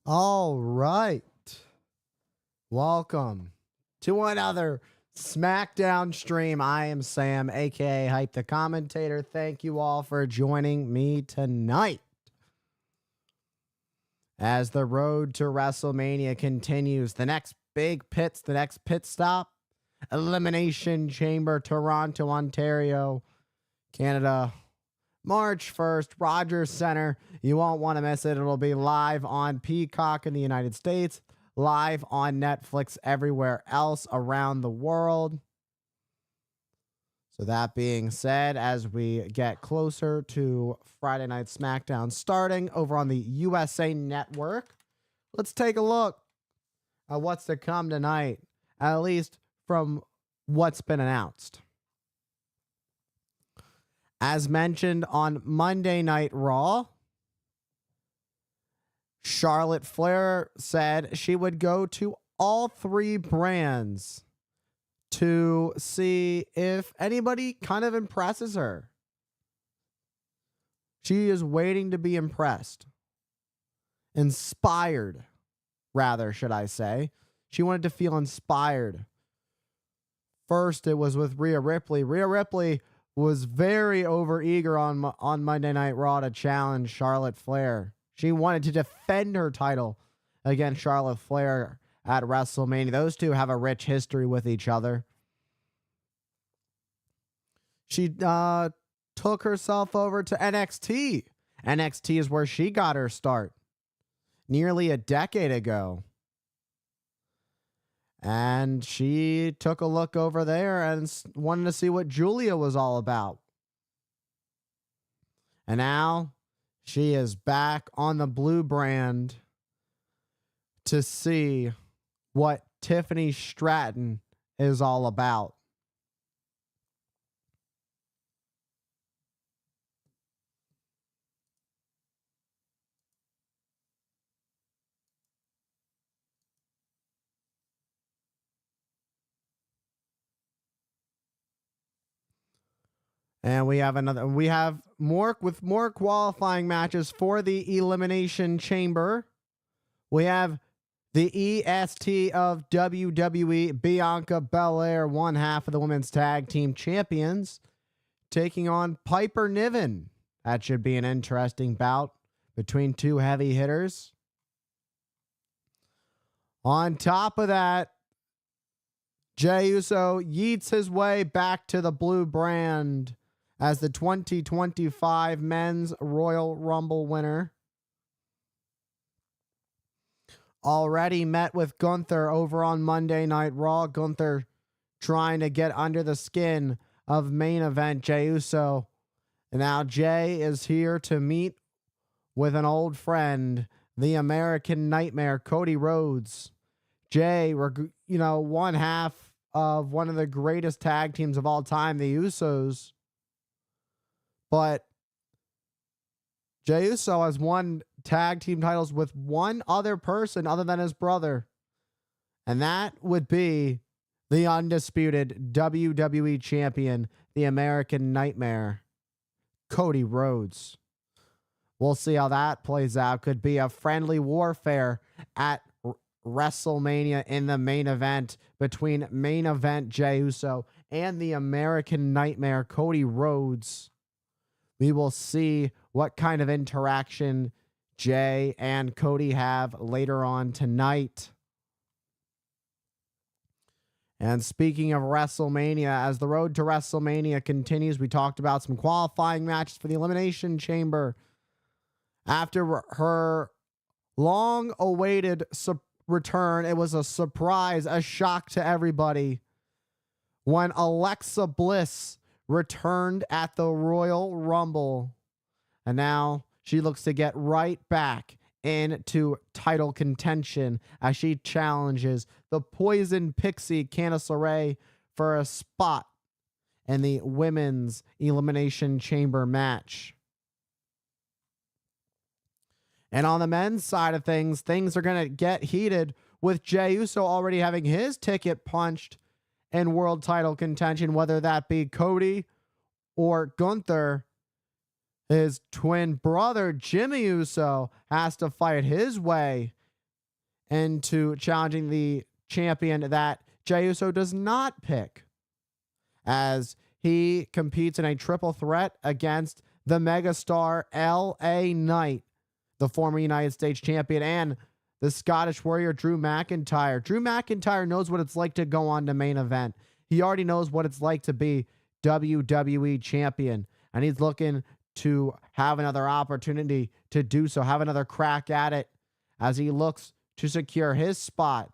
All right. Welcome to another Smackdown stream. I am Sam, aka Hype the Commentator. Thank you all for joining me tonight. As the road to WrestleMania continues, the next big pits, the next pit stop, Elimination Chamber, Toronto, Ontario, Canada. March 1st, Rogers Center. You won't want to miss it. It'll be live on Peacock in the United States, live on Netflix everywhere else around the world. So that being said, as we get closer to Friday Night SmackDown starting over on the USA Network, let's take a look at what's to come tonight, at least from what's been announced. As mentioned on Monday Night Raw, Charlotte Flair said she would go to all three brands to see if anybody kind of impresses her. She is waiting to be impressed. Inspired, rather, should I say. She wanted to feel inspired. First, it was with Rhea Ripley. Rhea Ripley was very overeager on Monday Night Raw to challenge Charlotte Flair. She wanted to defend her title against Charlotte Flair at WrestleMania. Those two have a rich history with each other. She took herself over to NXT. NXT is where she got her start nearly a decade ago. And she took a look over there and wanted to see what Julia was all about. And now she is back on the blue brand to see what Tiffany Stratton is all about. And we have more qualifying matches for the Elimination Chamber. We have the EST of WWE, Bianca Belair, one half of the Women's Tag Team Champions, taking on Piper Niven. That should be an interesting bout between two heavy hitters. On top of that, Jey Uso yeets his way back to the blue brand as the 2025 Men's Royal Rumble winner. Already met with Gunther over on Monday Night Raw. Gunther trying to get under the skin of main event Jey Uso. And now Jey is here to meet with an old friend, the American Nightmare, Cody Rhodes. Jey, one half of one of the greatest tag teams of all time, the Usos. But Jey Uso has won tag team titles with one other person other than his brother. And that would be the undisputed WWE champion, the American Nightmare, Cody Rhodes. We'll see how that plays out. Could be a friendly warfare at WrestleMania in the main event between main event Jey Uso and the American Nightmare, Cody Rhodes. We will see what kind of interaction Jey and Cody have later on tonight. And speaking of WrestleMania, as the road to WrestleMania continues, we talked about some qualifying matches for the Elimination Chamber. After her long-awaited return, it was a surprise, a shock to everybody when Alexa Bliss returned at the Royal Rumble. And now she looks to get right back into title contention as she challenges the Poison Pixie Candice LeRae for a spot in the Women's Elimination Chamber match. And on the men's side of things are going to get heated with Jey Uso already having his ticket punched in world title contention, whether that be Cody or Gunther. His twin brother, Jimmy Uso, has to fight his way into challenging the champion that Jey Uso does not pick, as he competes in a triple threat against the megastar LA Knight, the former United States champion, and the Scottish Warrior Drew McIntyre. Drew McIntyre knows what it's like to go on to main event. He already knows what it's like to be WWE champion, and he's looking to have another opportunity to do so, have another crack at it as he looks to secure his spot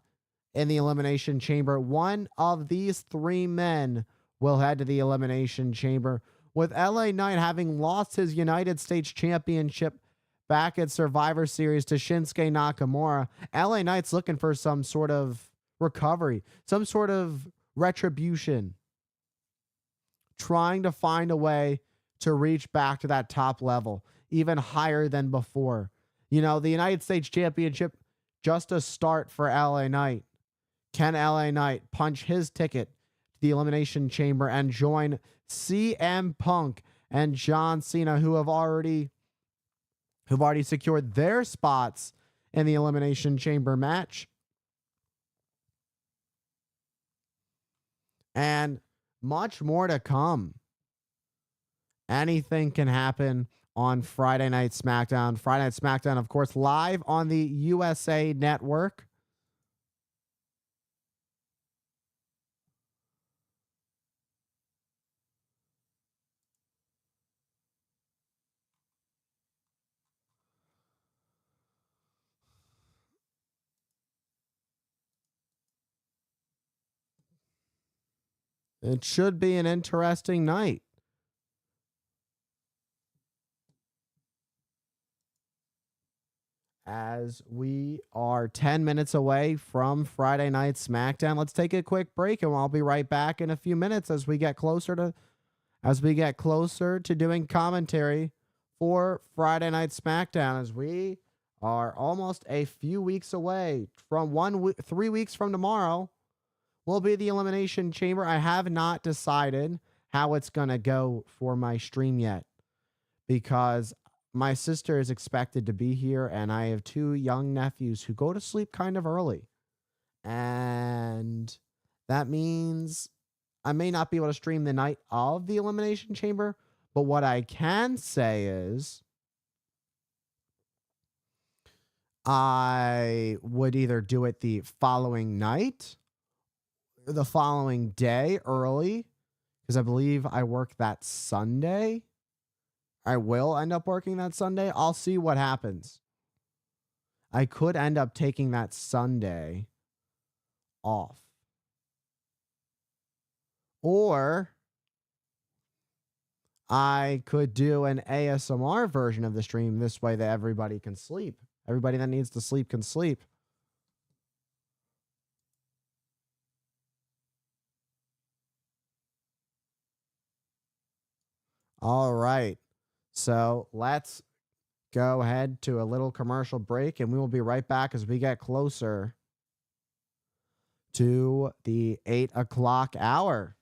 in the Elimination Chamber. One of these three men will head to the Elimination Chamber, with LA Knight having lost his United States Championship back at Survivor Series to Shinsuke Nakamura. LA Knight's looking for some sort of recovery, some sort of retribution, trying to find a way to reach back to that top level, even higher than before. You know, the United States Championship, just a start for LA Knight. Can LA Knight punch his ticket to the Elimination Chamber and join CM Punk and John Cena, who have already secured their spots in the Elimination Chamber match? And much more to come. Anything can happen on Friday Night SmackDown. Friday Night SmackDown, of course, live on the USA Network. It should be an interesting night, as we are 10 minutes away from Friday Night SmackDown. Let's take a quick break, and I'll be right back in a few minutes as we get closer to doing commentary for Friday Night SmackDown, as we are almost a few weeks away from 3 weeks from tomorrow will be the Elimination Chamber. I have not decided how it's going to go for my stream yet, because my sister is expected to be here, and I have two young nephews who go to sleep kind of early. And that means I may not be able to stream the night of the Elimination Chamber, but what I can say is I would either do it the following night, the following day early, because I believe I work that Sunday. I will end up working that Sunday. I'll see what happens. I could end up taking that Sunday off. Or I could do an ASMR version of the stream. This way that everybody can sleep. Everybody that needs to sleep can sleep. All right. So let's go ahead to a little commercial break, and we will be right back as we get closer to the 8 o'clock hour.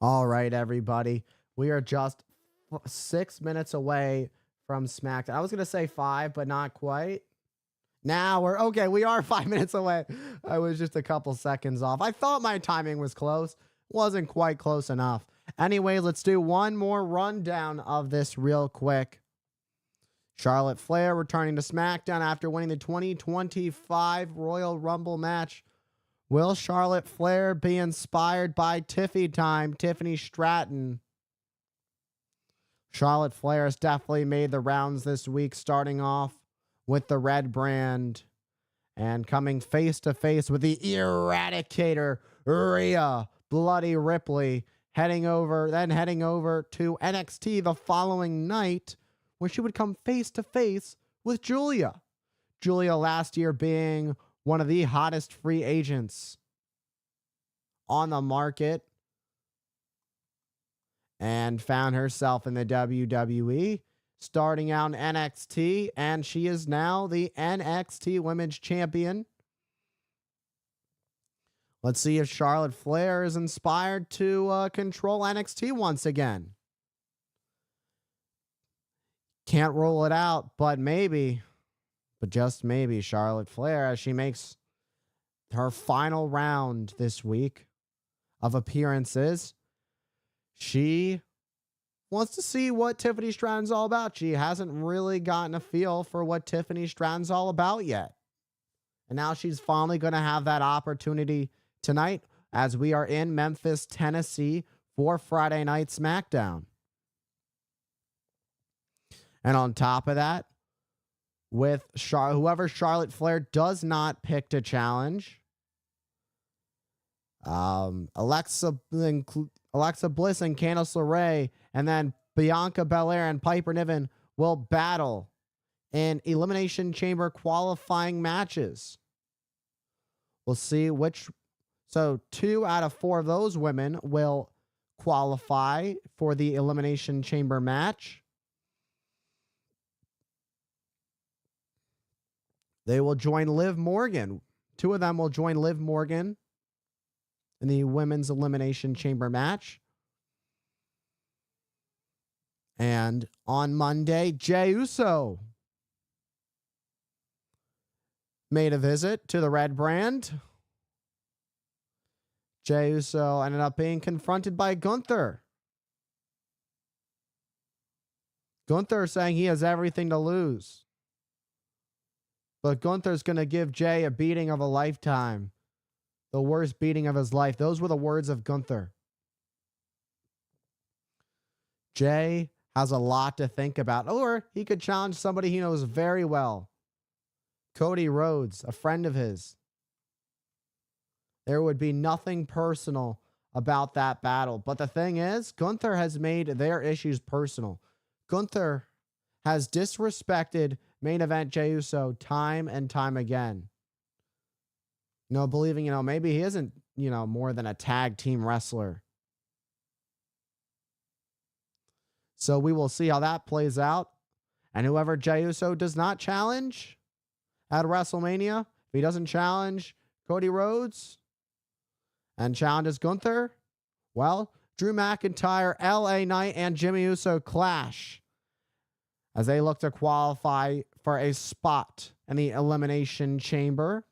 All right, everybody. We are just 6 minutes away from SmackDown. I was going to say 5, but not quite. Now we're okay. We are 5 minutes away. I was just a couple seconds off. I thought my timing was close. Wasn't quite close enough. Anyway, let's do one more rundown of this real quick. Charlotte Flair returning to SmackDown after winning the 2025 Royal Rumble match. Will Charlotte Flair be inspired by Tiffany Stratton? Charlotte Flair has definitely made the rounds this week, starting off with the red brand and coming face to face with the Eradicator, Rhea Bloody Ripley, heading over to NXT the following night, where she would come face to face with Julia. Julia last year being one of the hottest free agents on the market, and found herself in the WWE, starting out in NXT, and she is now the NXT Women's Champion. Let's see if Charlotte Flair is inspired to control NXT once again. Can't rule it out, but maybe, but just maybe, Charlotte Flair, as she makes her final round this week of appearances, she wants to see what Tiffany Stratton's all about. She hasn't really gotten a feel for what Tiffany Stratton's all about yet. And now she's finally going to have that opportunity tonight as we are in Memphis, Tennessee for Friday Night SmackDown. And on top of that, with whoever Charlotte Flair does not pick to challenge, Alexa Bliss and Candice LeRae, and then Bianca Belair and Piper Niven will battle in Elimination Chamber qualifying matches. We'll see which. So 2 out of 4 of those women will qualify for the Elimination Chamber match. They will join Liv Morgan. 2 of them will join Liv Morgan in the Women's Elimination Chamber match. And on Monday, Jey Uso made a visit to the red brand. Jey Uso ended up being confronted by Gunther. Gunther saying he has everything to lose. But Gunther's going to give Jey a beating of a lifetime. The worst beating of his life. Those were the words of Gunther. Jey has a lot to think about. Or he could challenge somebody he knows very well. Cody Rhodes, a friend of his. There would be nothing personal about that battle. But the thing is, Gunther has made their issues personal. Gunther has disrespected main event Jey Uso time and time again. Believing, maybe he isn't, more than a tag team wrestler. So we will see how that plays out. And whoever Jey Uso does not challenge at WrestleMania, if he doesn't challenge Cody Rhodes and challenges Gunther, well, Drew McIntyre, LA Knight, and Jimmy Uso clash as they look to qualify for a spot in the Elimination Chamber.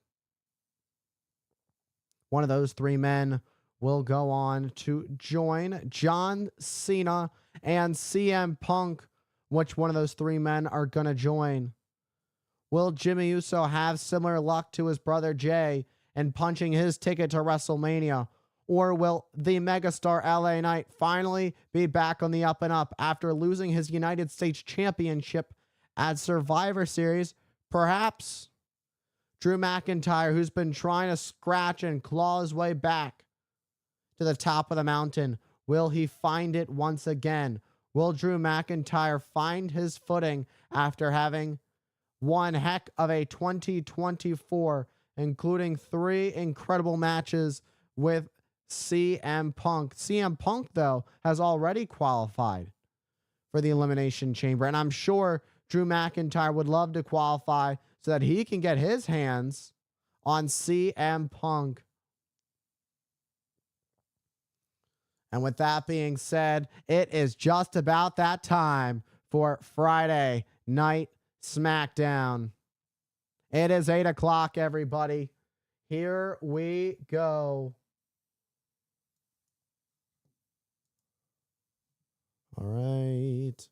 One of those 3 men will go on to join John Cena and CM Punk. Which one of those 3 men are going to join? Will Jimmy Uso have similar luck to his brother Jay and punching his ticket to WrestleMania? Or will the megastar LA Knight finally be back on the up and up after losing his United States Championship at Survivor Series? Perhaps Drew McIntyre, who's been trying to scratch and claw his way back to the top of the mountain, will he find it once again? Will Drew McIntyre find his footing after having one heck of a 2024, including 3 incredible matches with CM Punk? CM Punk, though, has already qualified for the Elimination Chamber, and I'm sure Drew McIntyre would love to qualify so that he can get his hands on CM Punk. And with that being said, it is just about that time for Friday Night SmackDown. It is 8 o'clock, everybody. Here we go. All right.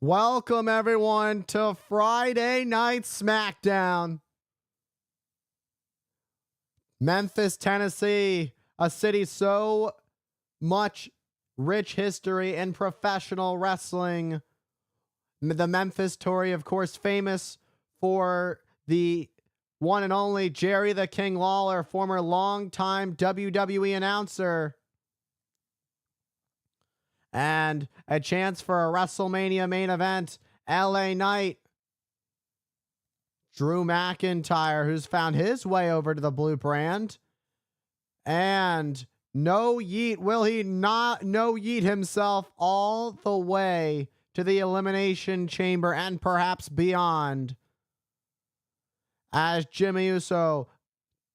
Welcome, everyone, to Friday Night SmackDown. Memphis, Tennessee, a city so much rich history in professional wrestling. The Memphis Tory, of course, famous for the one and only Jerry the King Lawler, former longtime WWE announcer. And a chance for a WrestleMania main event, LA Knight. Drew McIntyre, who's found his way over to the blue brand. And no yeet, will he not no yeet himself all the way to the Elimination Chamber and perhaps beyond? As Jimmy Uso,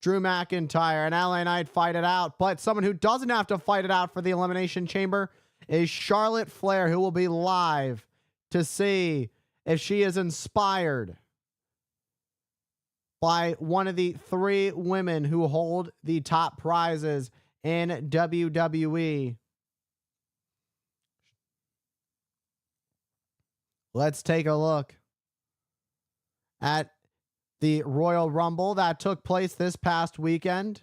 Drew McIntyre, and LA Knight fight it out. But someone who doesn't have to fight it out for the Elimination Chamber is Charlotte Flair, who will be live to see if she is inspired by one of the 3 women who hold the top prizes in WWE. Let's take a look at the Royal Rumble that took place this past weekend.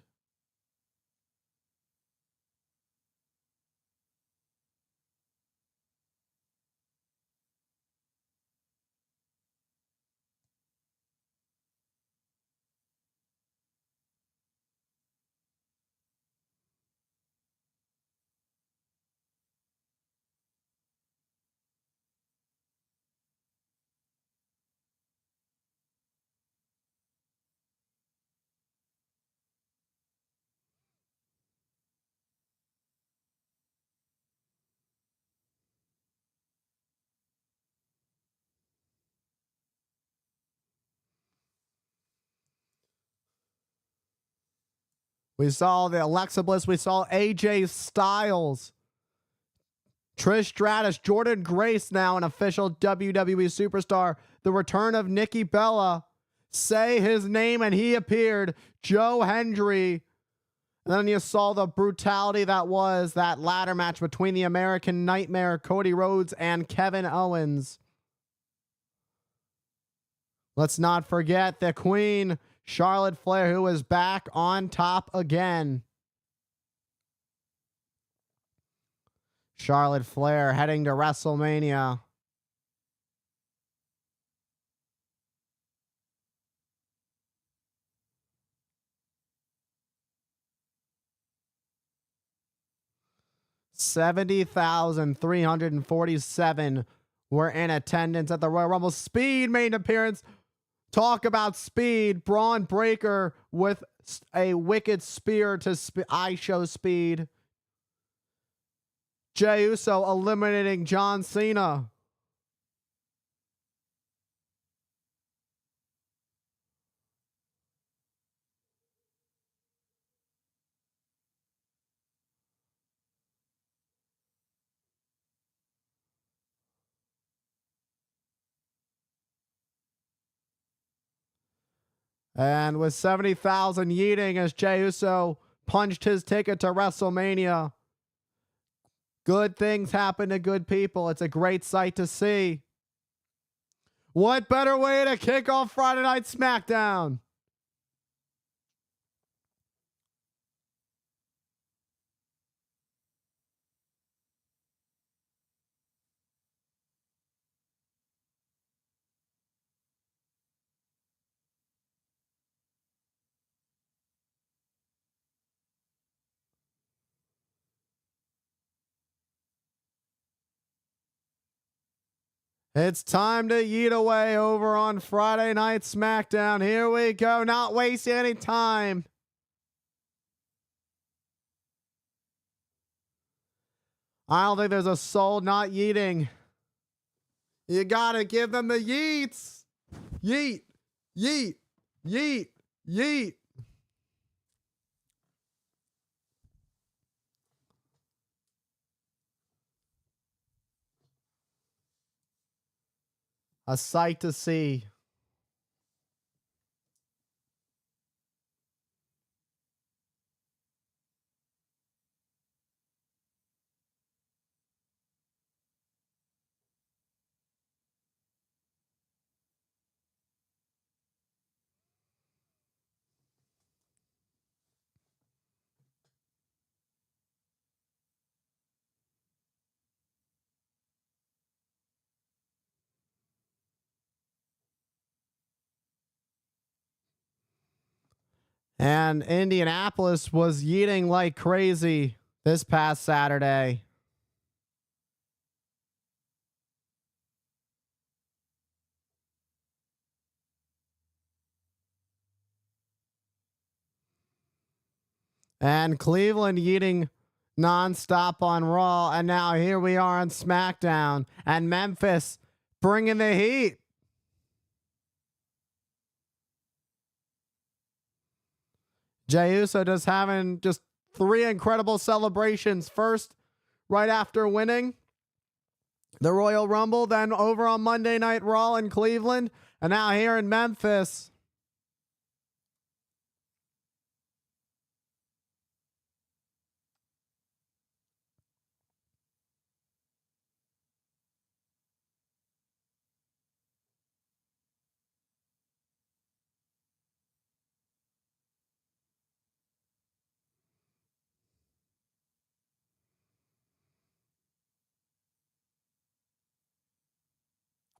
We saw the Alexa Bliss. We saw AJ Styles. Trish Stratus. Jordynne Grace, now an official WWE superstar. The return of Nikki Bella. Say his name and he appeared. Joe Hendry. And then you saw the brutality that was that ladder match between the American Nightmare, Cody Rhodes, and Kevin Owens. Let's not forget the Queen, Charlotte Flair, who is back on top again. Charlotte Flair heading to WrestleMania. $70,347 were in attendance at the Royal Rumble. Speed made an appearance. Talk about speed. Braun Breaker with a wicked spear to I show speed. Jey Uso eliminating John Cena. And with 70,000 yeeting as Jey Uso punched his ticket to WrestleMania. Good things happen to good people. It's a great sight to see. What better way to kick off Friday Night SmackDown? It's time to yeet away over on Friday Night SmackDown. Here we go, not wasting any time. I don't think there's a soul not yeeting. You gotta give them the yeets. Yeet, yeet, yeet, yeet. A sight to see. And Indianapolis was yeeting like crazy this past Saturday. And Cleveland yeeting nonstop on Raw. And now here we are on SmackDown. And Memphis bringing the heat. Jey Uso just having just 3 incredible celebrations. First, right after winning the Royal Rumble, then over on Monday Night Raw in Cleveland, and now here in Memphis.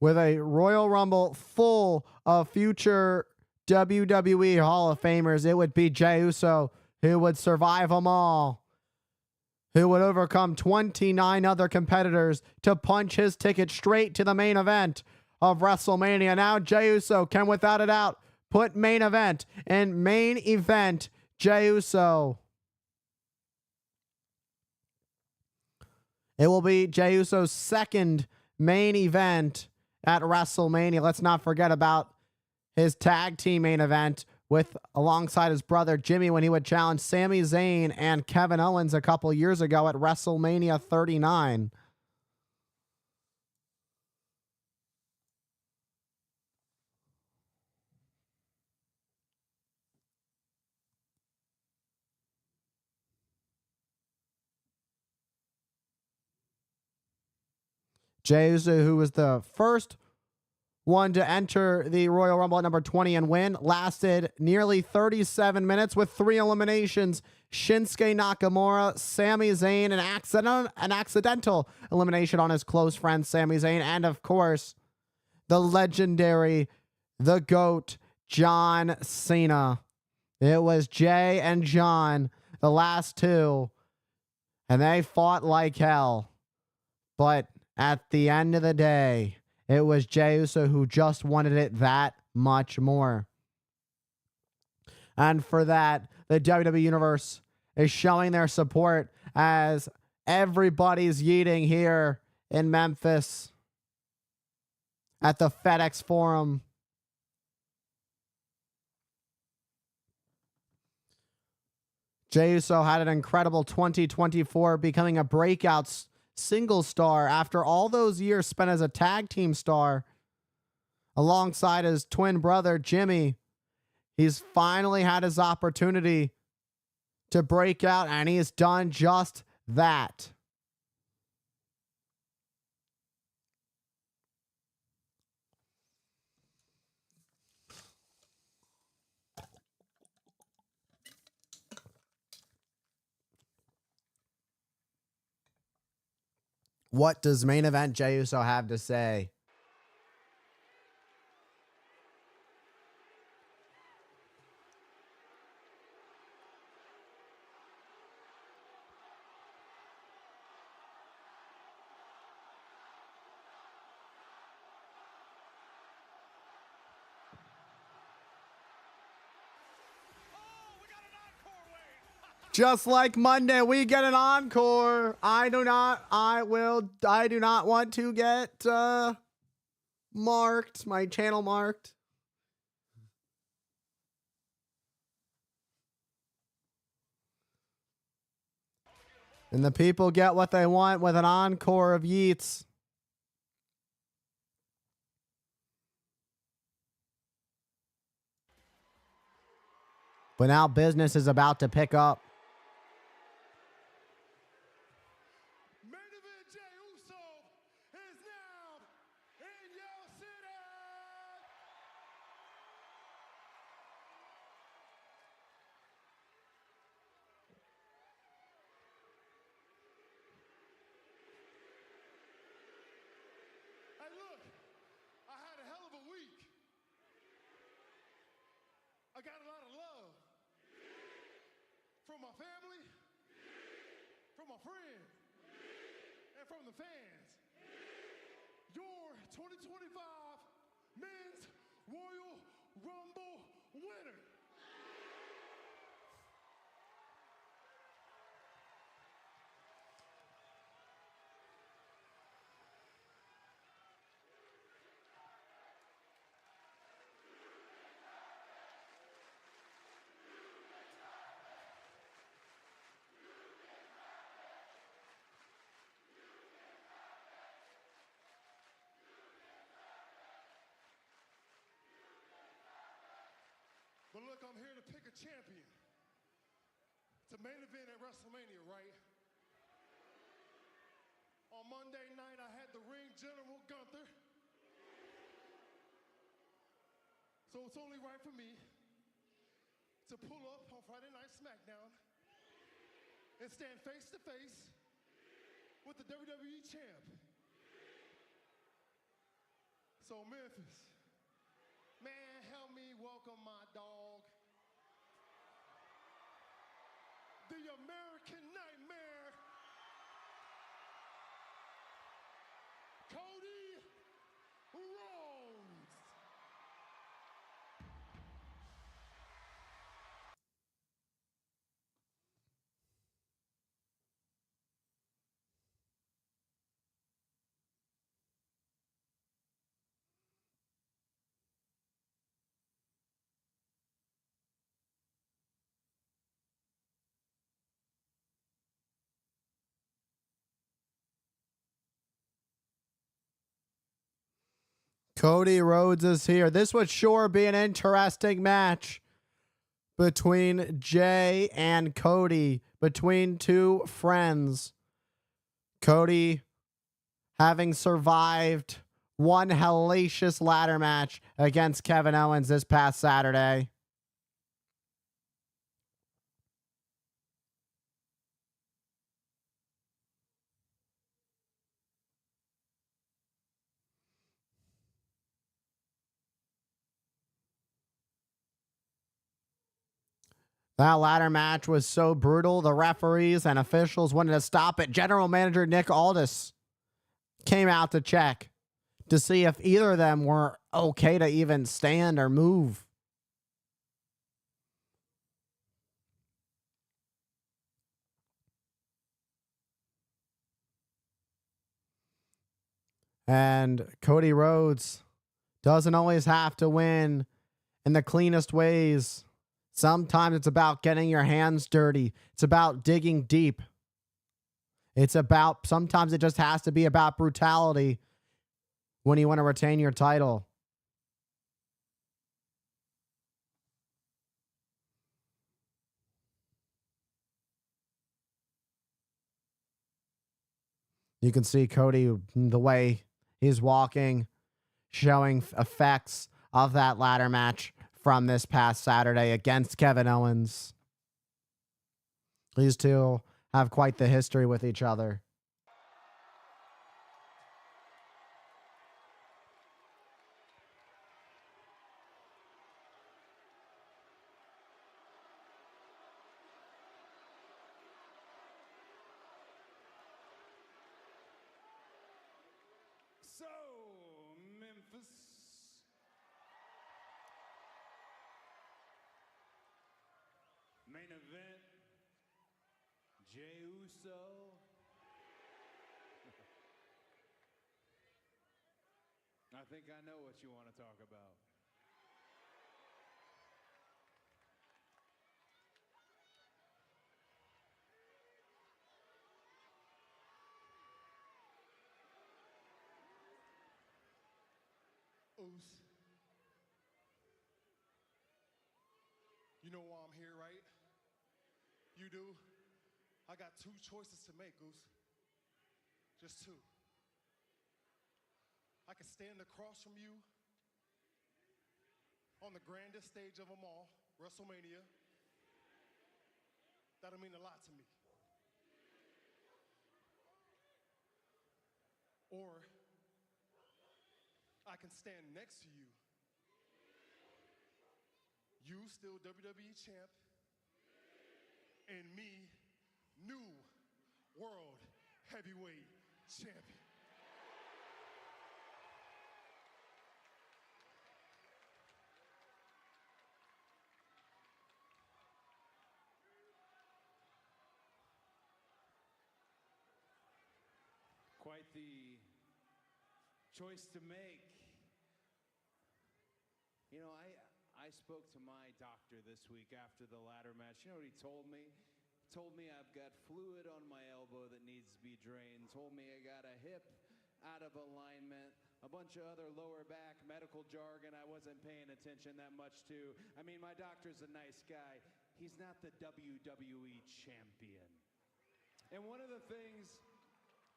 With a Royal Rumble full of future WWE Hall of Famers, it would be Jey Uso who would survive them all, who would overcome 29 other competitors to punch his ticket straight to the main event of WrestleMania. Now Jey Uso can, without a doubt, put main event and main event Jey Uso. It will be Jey Uso's second main event at WrestleMania. Let's not forget about his tag team main event with alongside his brother Jimmy when he would challenge Sami Zayn and Kevin Owens a couple years ago at WrestleMania 39. Jey Uso, who was the first one to enter the Royal Rumble at number 20 and win, lasted nearly 37 minutes with 3 eliminations. Shinsuke Nakamura, Sami Zayn, an accidental elimination on his close friend Sami Zayn, and of course, the legendary, the GOAT, John Cena. It was Jey and John, the last 2, and they fought like hell. But at the end of the day, it was Jey Uso who just wanted it that much more. And for that, the WWE Universe is showing their support as everybody's yeeting here in Memphis at the FedEx Forum. Jey Uso had an incredible 2024, becoming a breakout single star after all those years spent as a tag team star alongside his twin brother Jimmy. He's finally had his opportunity to break out, and he's done just that. What does main event Jey Uso have to say? Just like Monday, we get an encore. I do not want to get marked, my channel marked. And the people get what they want with an encore of Yeats. But now business is about to pick up. I got a lot of love from my family, from my friends, and from the fans. Your 2025 Men's Royal Rumble winner. But look, I'm here to pick a champion. It's a main event at WrestleMania, right? On Monday night, I had the ring general, Gunther. So it's only right for me to pull up on Friday Night Smackdown and stand face to face with the WWE champ. So Memphis, man, help me welcome my dog, the American Nightmare, Cody Rhodes. Cody Rhodes is here. This would sure be an interesting match between Jey and Cody, between two friends. Cody having survived one hellacious ladder match against Kevin Owens this past Saturday. That ladder match was so brutal, the referees and officials wanted to stop it. General Manager Nick Aldis came out to check to see if either of them were okay to even stand or move. And Cody Rhodes doesn't always have to win in the cleanest ways. Sometimes it's about getting your hands dirty. It's about digging deep. Sometimes it just has to be about brutality when you want to retain your title. You can see Cody, the way he's walking, showing effects of that ladder match from this past Saturday against Kevin Owens. These two have quite the history with each other. Memphis. Main event, Jey Uso. I think I know what you want to talk about. Oos. You know why I'm here, right? You do? I got two choices to make, Goose. Just two. I can stand across from you on the grandest stage of them all, WrestleMania. That'll mean a lot to me. Or I can stand next to you. You still WWE champ, and me, new world heavyweight champion. Quite the choice to make. You know, I spoke to my doctor this week after the ladder match. You know what he told me? He told me I've got fluid on my elbow that needs to be drained. Told me I got a hip out of alignment, a bunch of other lower back medical jargon I wasn't paying attention that much to. I mean, my doctor's a nice guy. He's not the WWE champion. And one of the things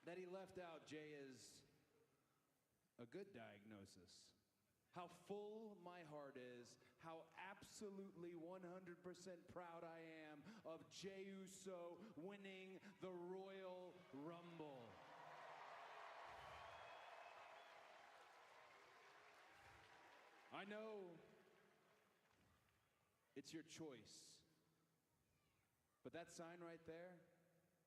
that he left out, Jay, is a good diagnosis. How full my heart is, how absolutely 100% proud I am of Jey Uso winning the Royal Rumble. I know it's your choice, but that sign right there,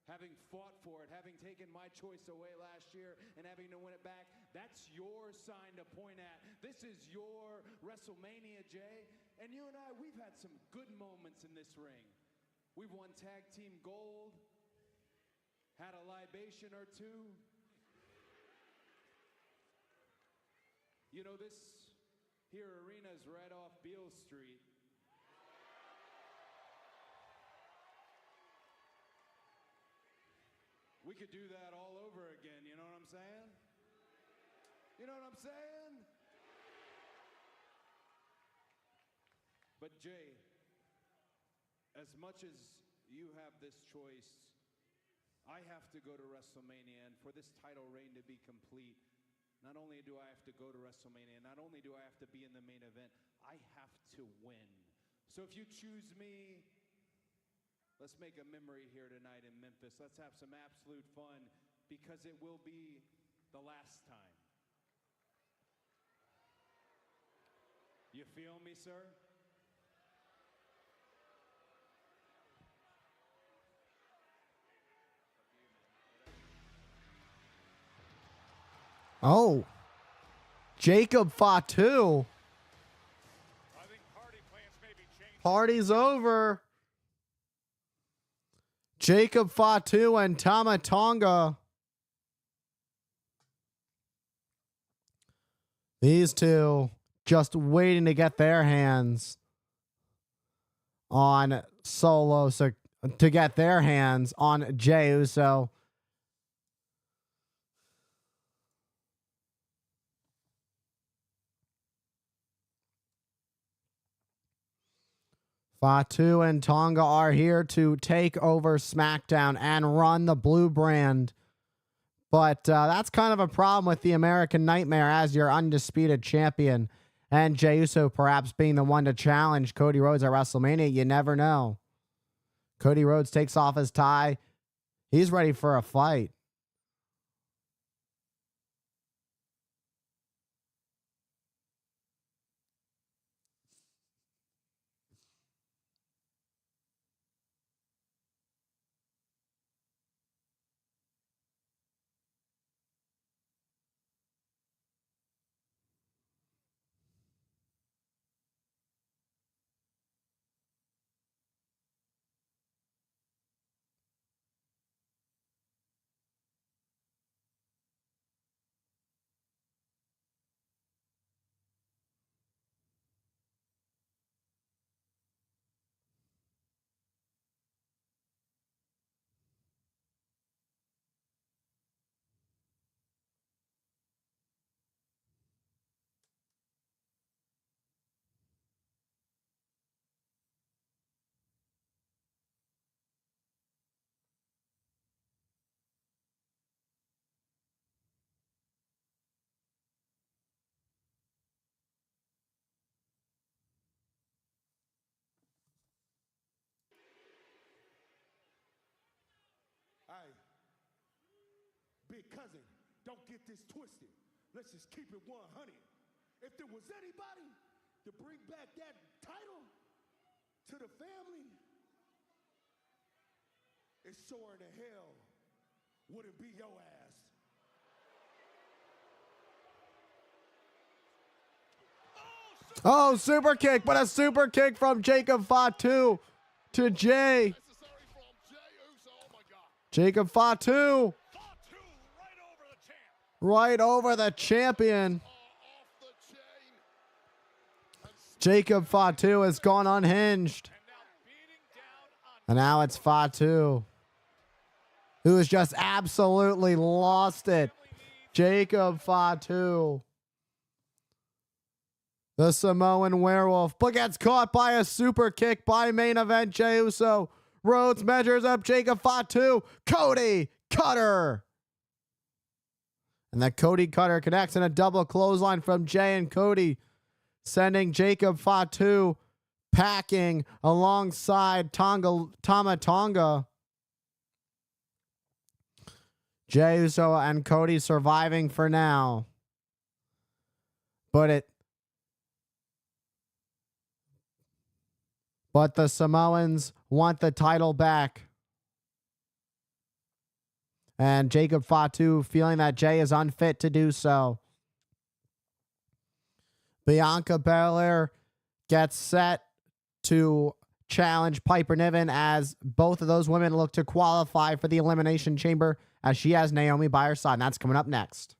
having fought for it, having taken my choice away last year and having to win it back, that's your sign to point at. This is your WrestleMania, Jay. And you and I, we've had some good moments in this ring. We've won tag team gold, had a libation or two. You know, this here arena's right off Beale Street. We could do that all over again, you know what I'm saying? You know what I'm saying? But Jay, as much as you have this choice, I have to go to WrestleMania, and for this title reign to be complete, not only do I have to go to WrestleMania, not only do I have to be in the main event, I have to win. So if you choose me, let's make a memory here tonight in Memphis. Let's have some absolute fun, because it will be the last time. You feel me, sir? Oh, Jacob Fatu. I think party plans may be changing. Party's over. Jacob Fatu and Tama Tonga. These two just waiting to get their hands on Solo, so to get their hands on Jey Uso. Fatu and Tonga are here to take over SmackDown and run the blue brand. But that's kind of a problem with the American Nightmare as your undisputed champion. And Jey Uso perhaps being the one to challenge Cody Rhodes at WrestleMania. You never know. Cody Rhodes takes off his tie. He's ready for a fight. big cousin, don't get this twisted. Let's just keep it 100. If there was anybody to bring back that title to the family, it sure in the hell wouldn't be your ass. Oh, super kick, but a super kick from Jacob Fatu to Jay. Jacob Fatu. Right over the champion. Jacob Fatu has gone unhinged. And now it's Fatu, who has just absolutely lost it. Jacob Fatu, the Samoan werewolf, but gets caught by a super kick by main event Jey Uso. Rhodes measures up Jacob Fatu. Cody Cutter. And the Cody Cutter connects in a double clothesline from Jey and Cody, sending Jacob Fatu packing alongside Tama Tonga. Jey Uso and Cody surviving for now. But the Samoans want the title back. And Jacob Fatu feeling that Jey is unfit to do so. Bianca Belair gets set to challenge Piper Niven as both of those women look to qualify for the Elimination Chamber, as she has Naomi by her side. And that's coming up next.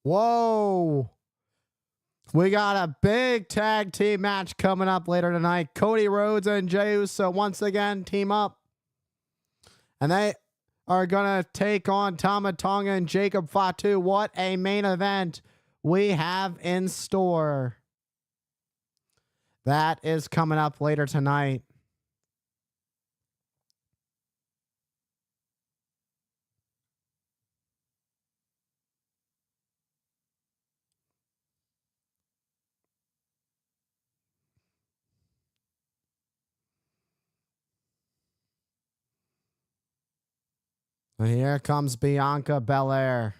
Whoa. We got a big tag team match coming up later tonight. Cody Rhodes and Jey Uso once again team up. And they are going to take on Tama Tonga and Jacob Fatu. What a main event we have in store. That is coming up later tonight. And here comes Bianca Belair.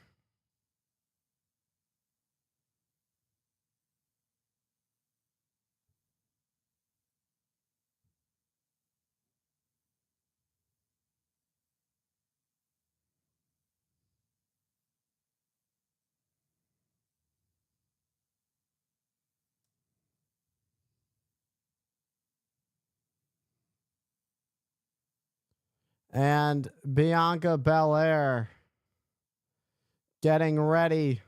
And Bianca Belair getting ready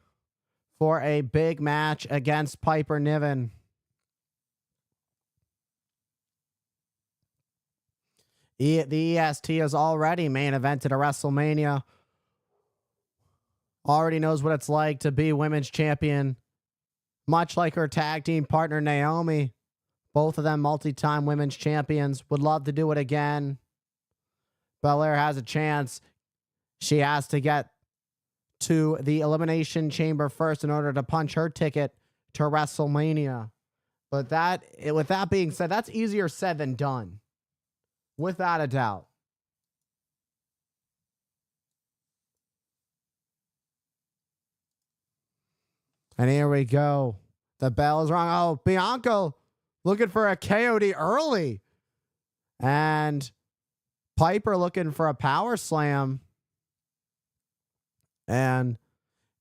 for a big match against Piper Niven. The EST is already main evented a WrestleMania. Already knows what it's like to be women's champion. Much like her tag team partner Naomi. Both of them multi-time women's champions. Would love to do it again. Belair has a chance. She has to get to the Elimination Chamber first in order to punch her ticket to WrestleMania. But with that being said, that's easier said than done. Without a doubt. And here we go. The bell is rung. Oh, Bianca looking for a KOD early. And Piper looking for a power slam. And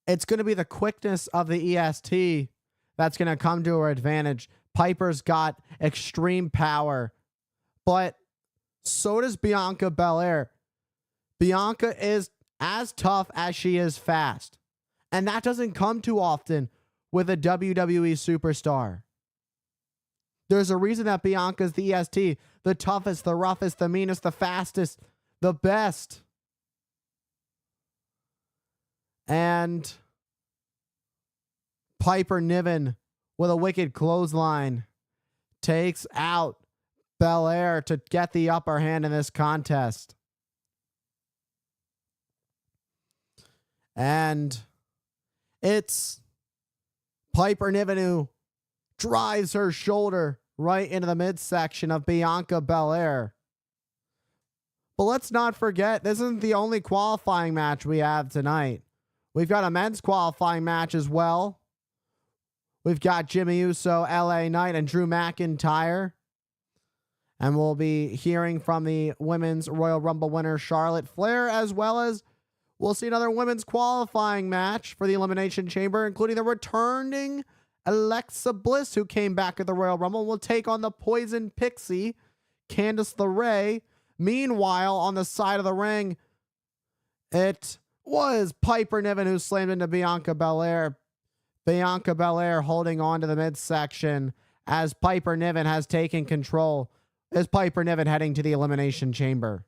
it's going to be the quickness of the EST that's going to come to her advantage. Piper's got extreme power. But so does Bianca Belair. Bianca is as tough as she is fast. And that doesn't come too often with a WWE superstar. There's a reason that Bianca's the EST, the toughest, the roughest, the meanest, the fastest, the best. And Piper Niven with a wicked clothesline takes out Belair to get the upper hand in this contest. And it's Piper Niven who drives her shoulder right into the midsection of Bianca Belair. But let's not forget, this isn't the only qualifying match we have tonight. We've got a men's qualifying match as well. We've got Jimmy Uso, LA Knight, and Drew McIntyre. And we'll be hearing from the women's Royal Rumble winner, Charlotte Flair, as well as we'll see another women's qualifying match for the Elimination Chamber, including the returning Alexa Bliss, who came back at the Royal Rumble, will take on the Poison Pixie, Candice LeRae. Meanwhile, on the side of the ring, it was Piper Niven who slammed into Bianca Belair. Bianca Belair holding on to the midsection as Piper Niven has taken control. Is Piper Niven heading to the Elimination Chamber?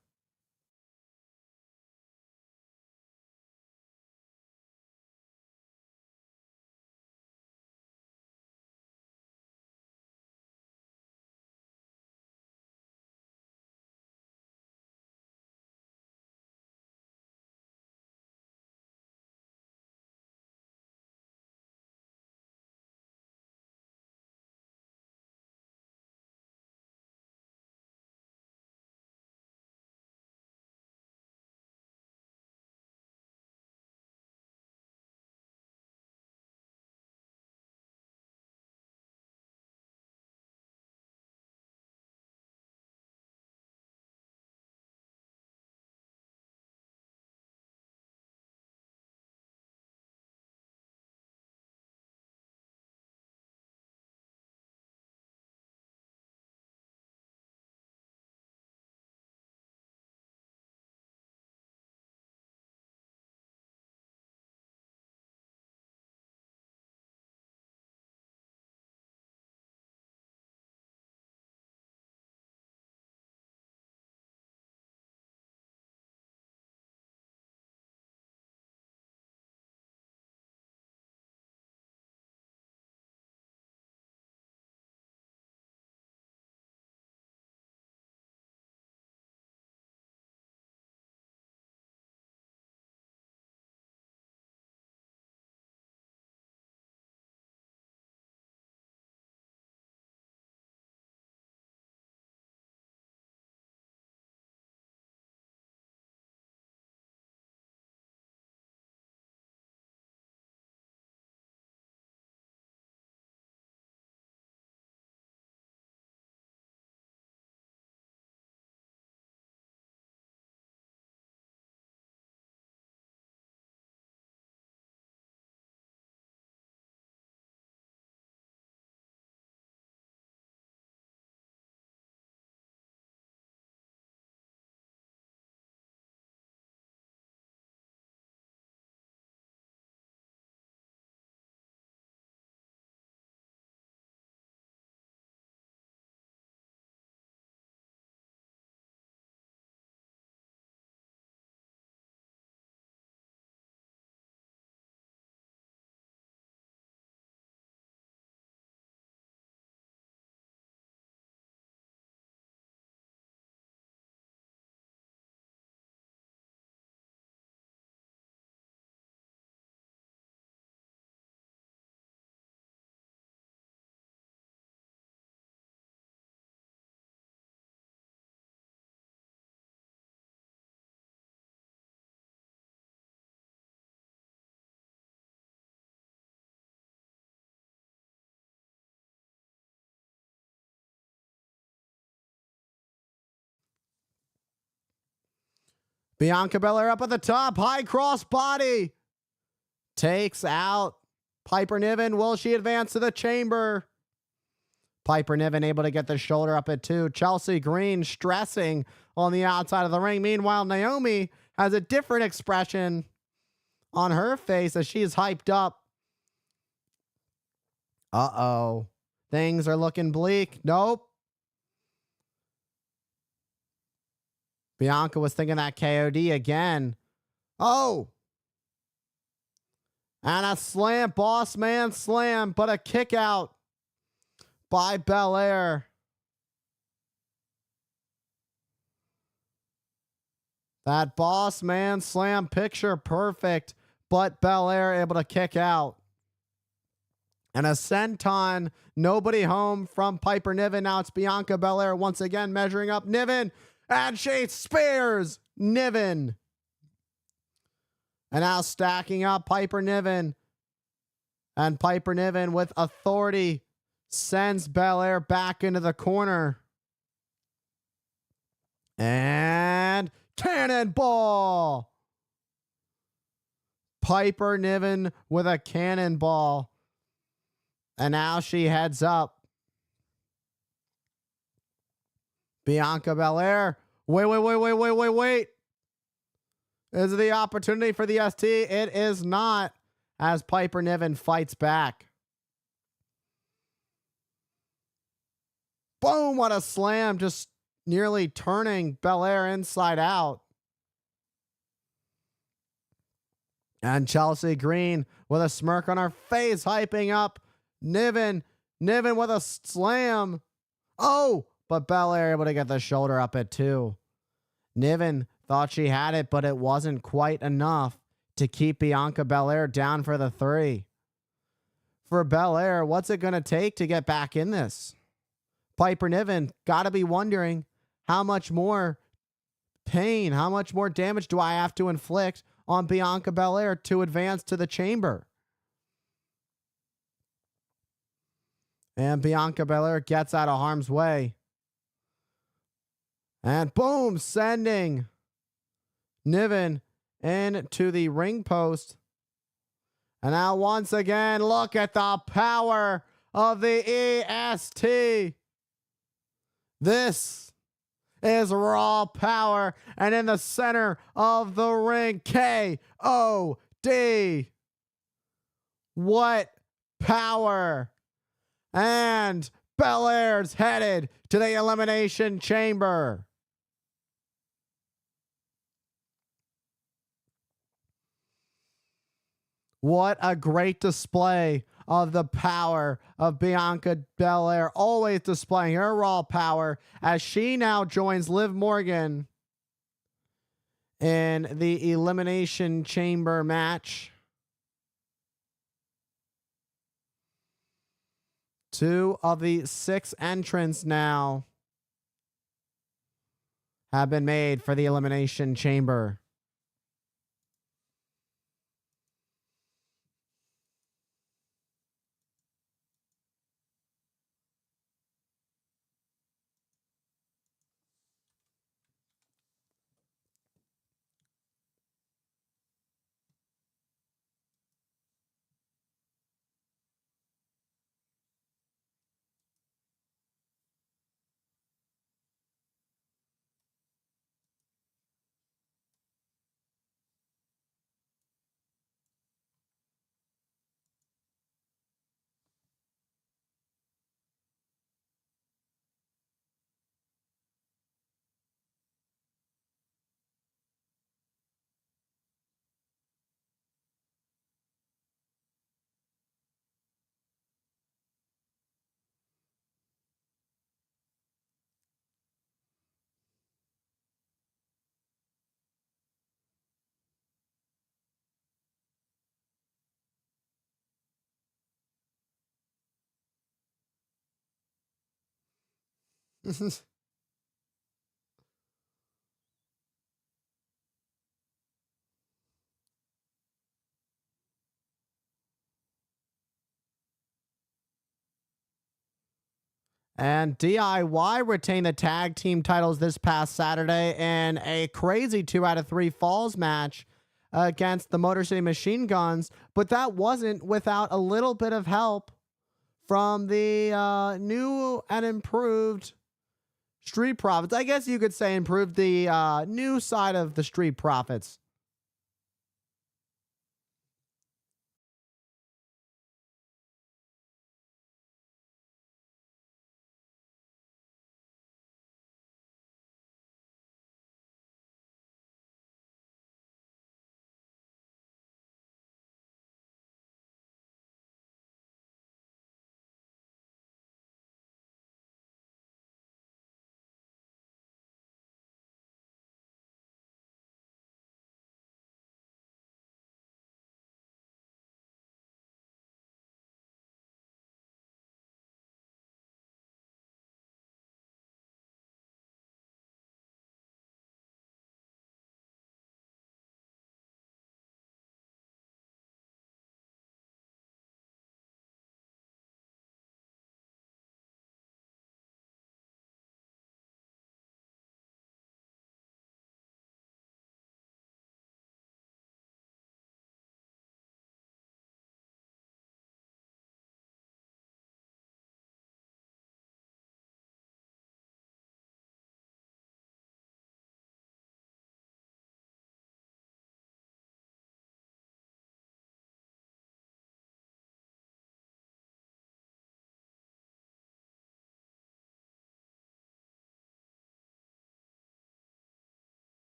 Bianca Belair up at the top. High cross body. Takes out Piper Niven. Will she advance to the chamber? Piper Niven able to get the shoulder up at 2. Chelsea Green stressing on the outside of the ring. Meanwhile, Naomi has a different expression on her face as she is hyped up. Uh-oh. Things are looking bleak. Nope. Bianca was thinking that KOD again. Oh. And a slam. Boss man slam. But a kick out by Belair. That boss man slam, picture perfect. But Belair able to kick out. And a senton, nobody home from Piper Niven. Now it's Bianca Belair once again measuring up Niven. And she spears Niven. And now stacking up Piper Niven. And Piper Niven with authority sends Belair back into the corner. And cannonball. Piper Niven with a cannonball. And now she heads up. Bianca Belair. Wait. Is it the opportunity for the ST? It is not, as Piper Niven fights back. Boom, what a slam. Just nearly turning Belair inside out. And Chelsea Green with a smirk on her face, hyping up Niven with a slam. Oh, but Belair able to get the shoulder up at 2. Niven thought she had it, but it wasn't quite enough to keep Bianca Belair down for the 3. For Belair, what's it going to take to get back in this? Piper Niven got to be wondering, how much more pain, how much more damage do I have to inflict on Bianca Belair to advance to the chamber? And Bianca Belair gets out of harm's way. And boom, sending Niven into the ring post. And now once again, look at the power of the EST. This is raw power. And in the center of the ring, KOD. What power. And Belair's headed to the Elimination Chamber. What a great display of the power of Bianca Belair, always displaying her raw power as she now joins Liv Morgan in the Elimination Chamber match. 2 of the 6 entrants now have been made for the Elimination Chamber. And DIY retained the tag team titles this past Saturday in a crazy 2 out of 3 falls match against the Motor City Machine Guns. But that wasn't without a little bit of help from the new and improved Street Profits. I guess you could say improved the new side of the Street Profits.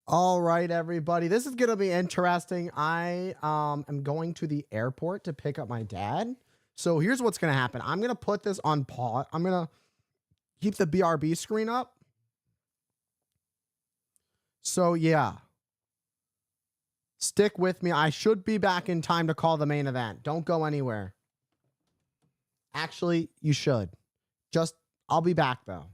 All right, everybody. This is going to be interesting. I am going to the airport to pick up my dad. So here's what's going to happen. I'm going to put this on pause. I'm going to keep the BRB screen up. So yeah. Stick with me. I should be back in time to call the main event. Don't go anywhere. Actually, you should. I'll be back though.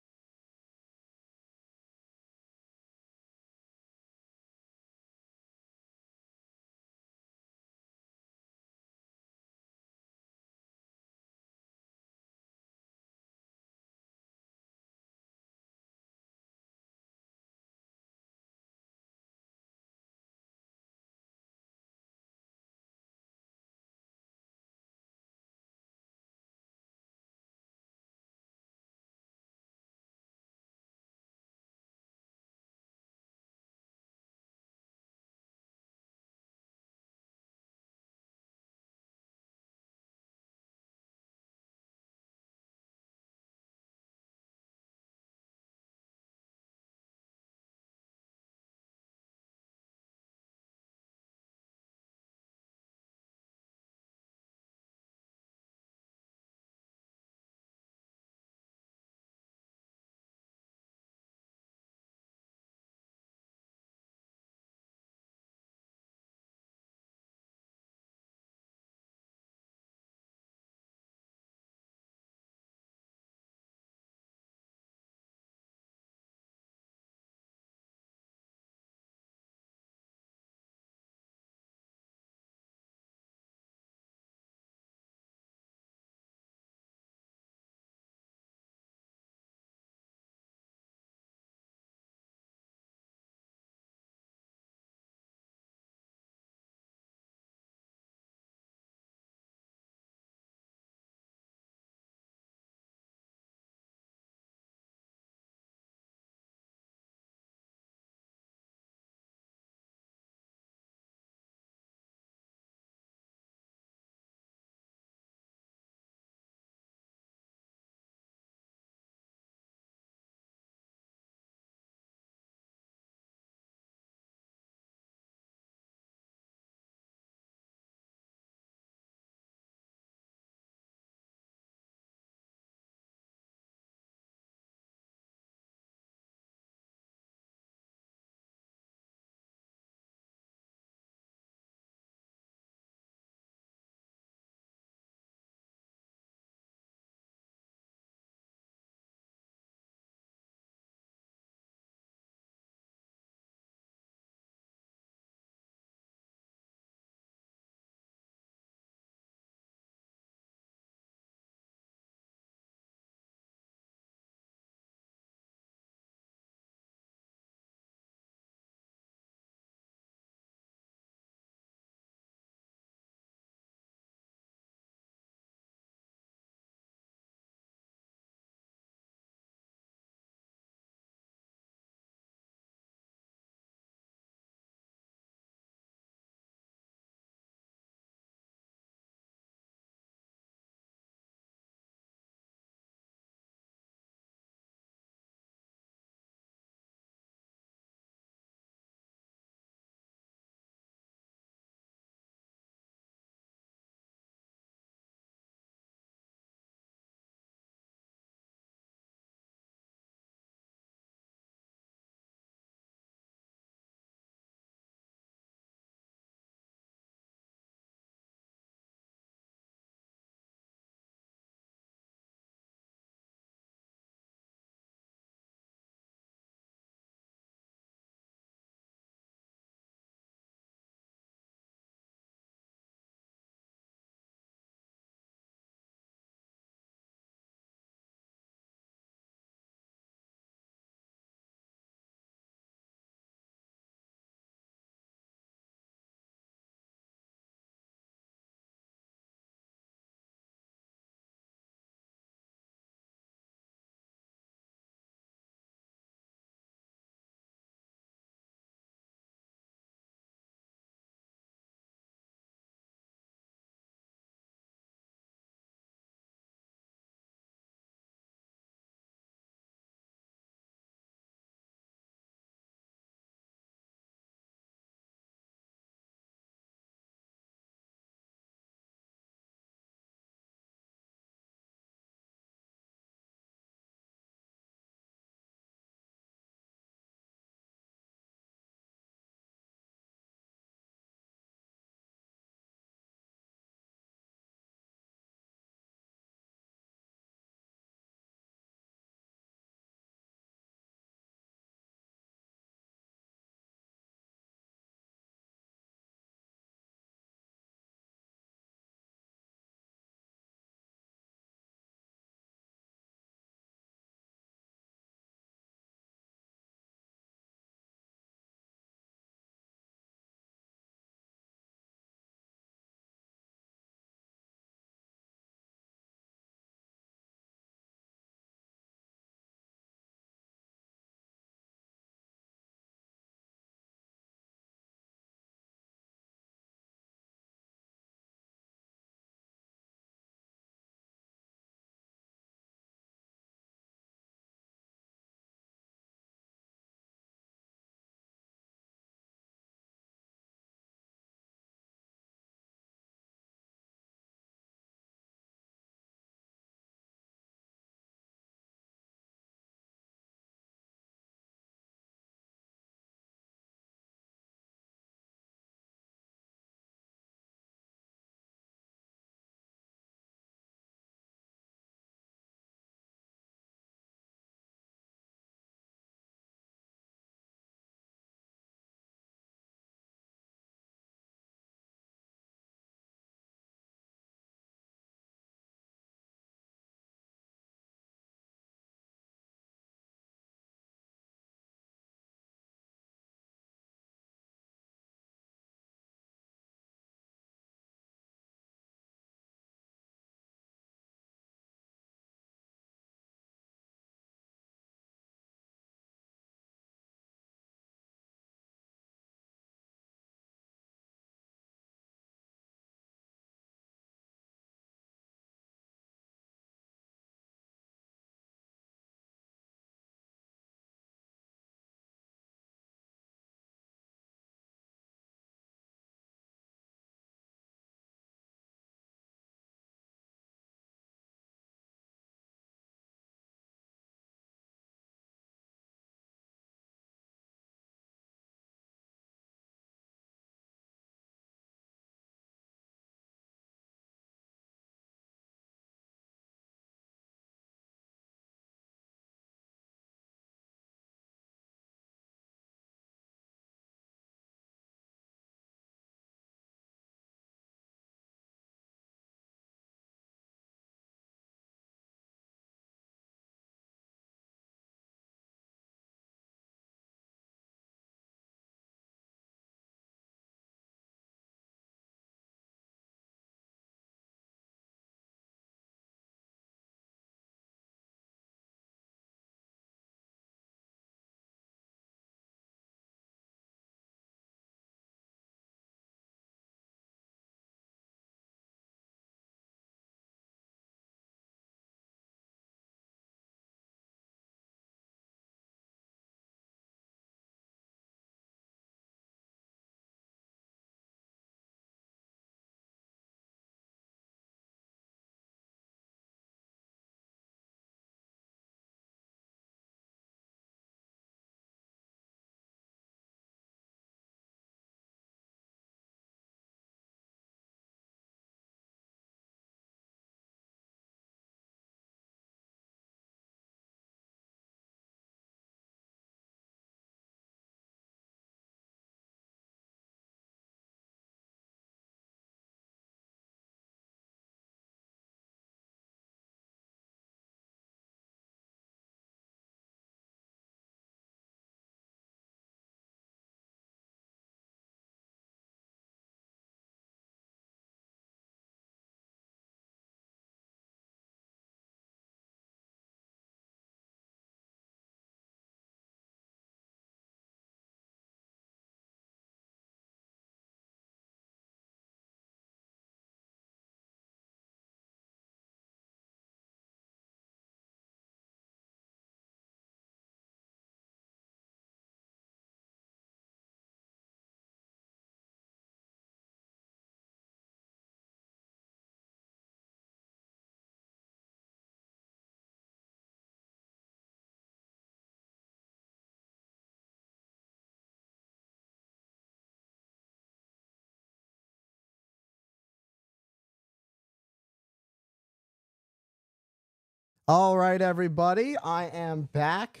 All right, everybody. I am back.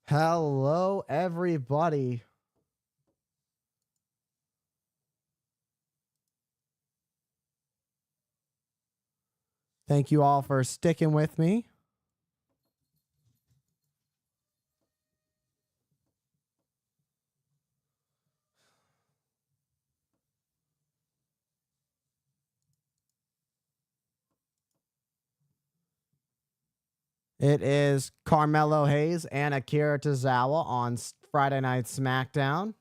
Hello, everybody. Thank you all for sticking with me. It is Carmelo Hayes and Akira Tozawa on Friday Night SmackDown.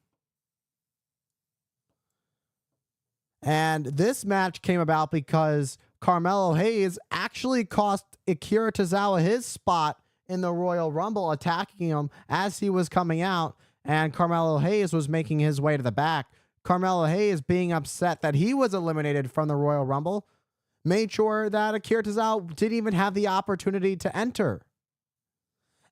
And this match came about because Carmelo Hayes actually cost Akira Tozawa his spot in the Royal Rumble, attacking him as he was coming out, and Carmelo Hayes was making his way to the back. Carmelo Hayes, being upset that he was eliminated from the Royal Rumble, made sure that Akira Tozawa didn't even have the opportunity to enter.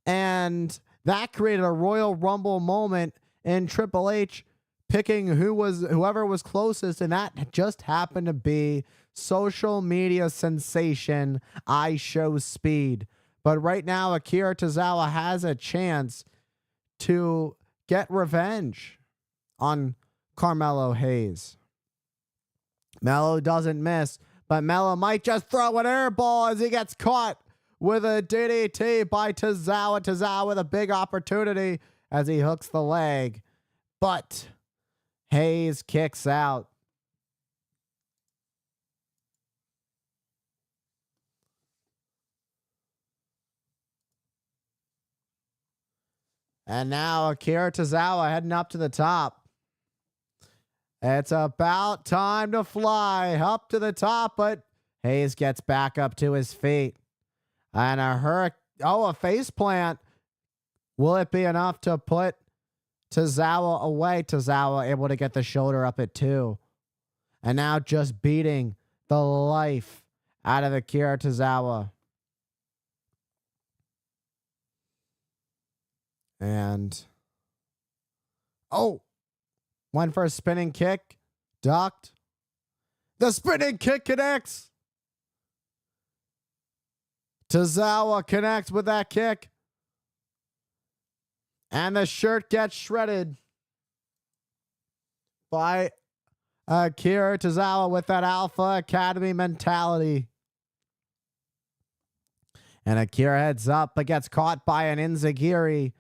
And that created a Royal Rumble moment in Triple H picking whoever was closest, and that just happened to be social media sensation I Show Speed. But right now, Akira Tozawa has a chance to get revenge on Carmelo Hayes. Melo doesn't miss, but Melo might just throw an air ball as he gets caught with a DDT by Tozawa. Tozawa with a big opportunity as he hooks the leg. But Hayes kicks out. And now Akira Tozawa heading up to the top. It's about time to fly up to the top, but Hayes gets back up to his feet. And a face plant. Will it be enough to put Tozawa away? Tozawa able to get the shoulder up at 2. And now just beating the life out of Akira Tozawa. And went for a spinning kick. Ducked. The spinning kick connects. Tozawa connects with that kick. And the shirt gets shredded by Akira Tozawa with that Alpha Academy mentality. And Akira heads up but gets caught by an enziguri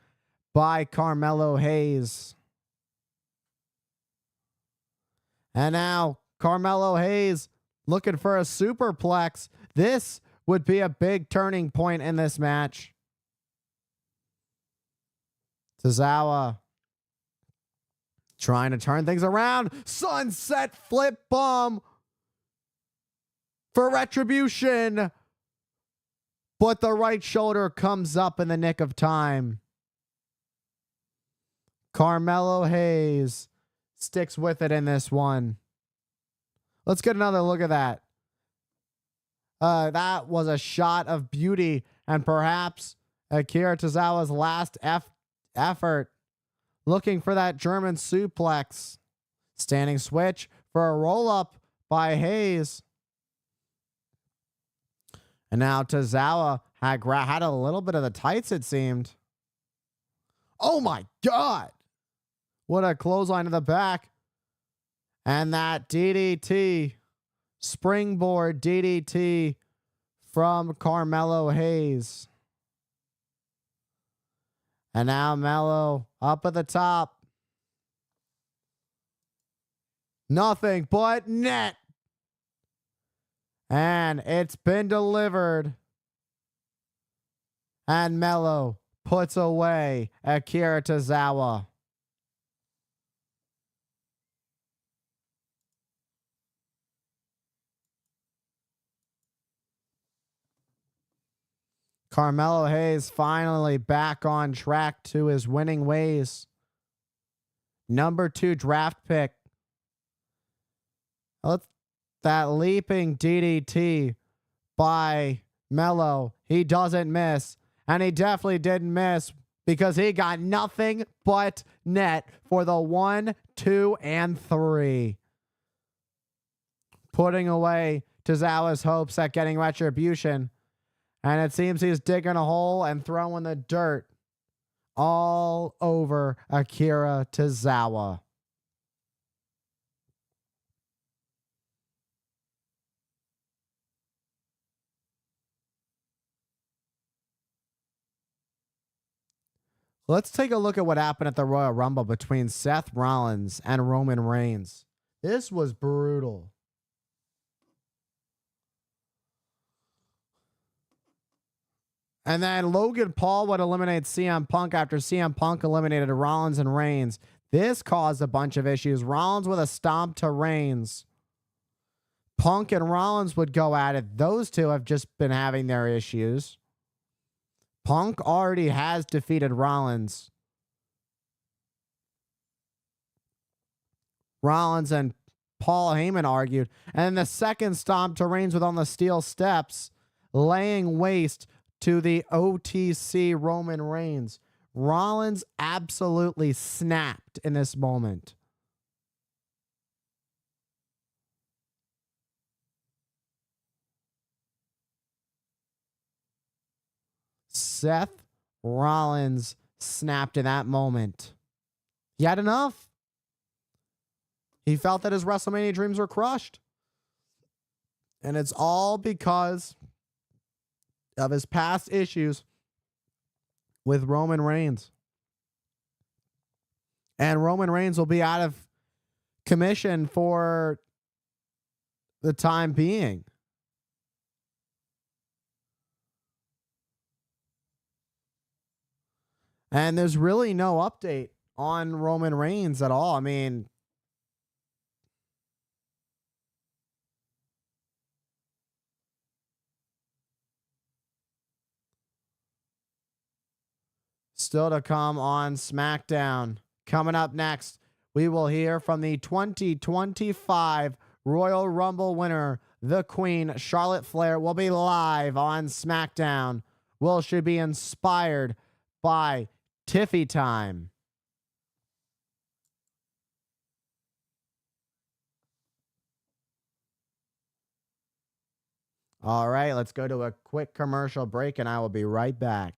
by Carmelo Hayes. And now Carmelo Hayes looking for a superplex. This would be a big turning point in this match. Tozawa trying to turn things around. Sunset flip bomb for retribution. But the right shoulder comes up in the nick of time. Carmelo Hayes sticks with it in this one. Let's get another look at that. That was a shot of beauty and perhaps Akira Tozawa's last effort. Looking for that German suplex. Standing switch for a roll-up by Hayes. And now Tozawa had a little bit of the tights, it seemed. Oh my God. What a clothesline to the back. And that DDT. Springboard DDT from Carmelo Hayes. And now Melo up at the top. Nothing but net. And it's been delivered. And Melo puts away Akira Tozawa. Carmelo Hayes finally back on track to his winning ways. Number 2 draft pick. That leaping DDT by Melo. He doesn't miss. And he definitely didn't miss because he got nothing but net for the 1, 2, and 3. Putting away Tozawa's hopes at getting retribution. And it seems he's digging a hole and throwing the dirt all over Akira Tozawa. Let's take a look at what happened at the Royal Rumble between Seth Rollins and Roman Reigns. This was brutal. And then Logan Paul would eliminate CM Punk after CM Punk eliminated Rollins and Reigns. This caused a bunch of issues. Rollins with a stomp to Reigns. Punk and Rollins would go at it. Those two have just been having their issues. Punk already has defeated Rollins. Rollins and Paul Heyman argued. And then the second stomp to Reigns was on the steel steps, laying waste to the OTC Roman Reigns. Rollins absolutely snapped in this moment. Seth Rollins snapped in that moment. He had enough. He felt that his WrestleMania dreams were crushed. And it's all because of his past issues with Roman Reigns. And Roman Reigns will be out of commission for the time being. And there's really no update on Roman Reigns at all. I mean, still to come on SmackDown. Coming up next, we will hear from the 2025 Royal Rumble winner, the Queen, Charlotte Flair, will be live on SmackDown. Will she be inspired by Tiffy time? All right, let's go to a quick commercial break and I will be right back.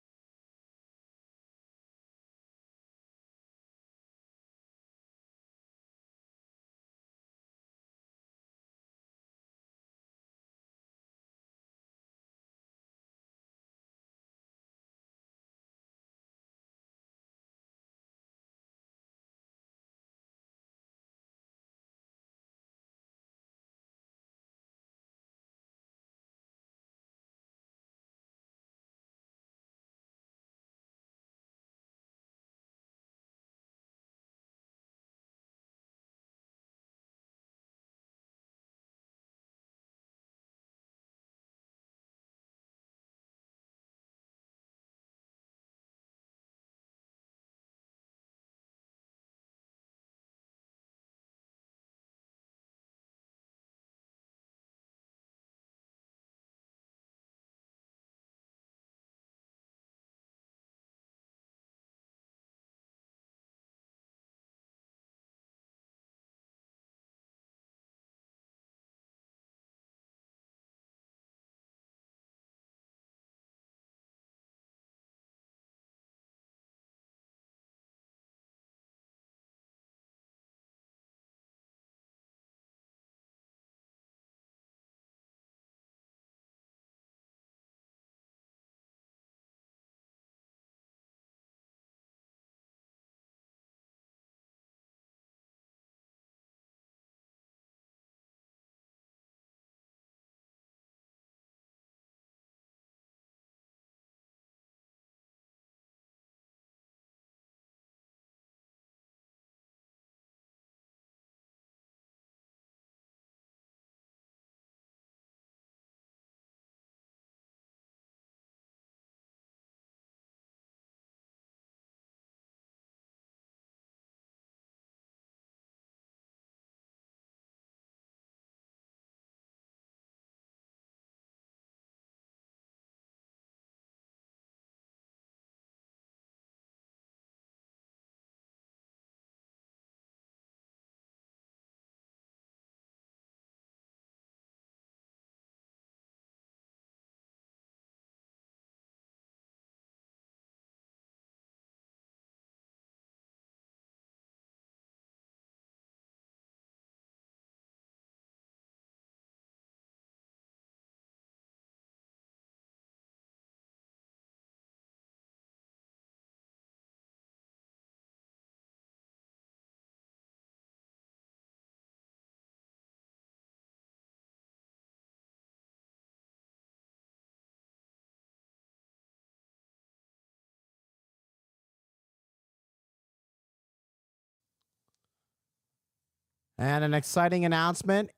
And an exciting announcement.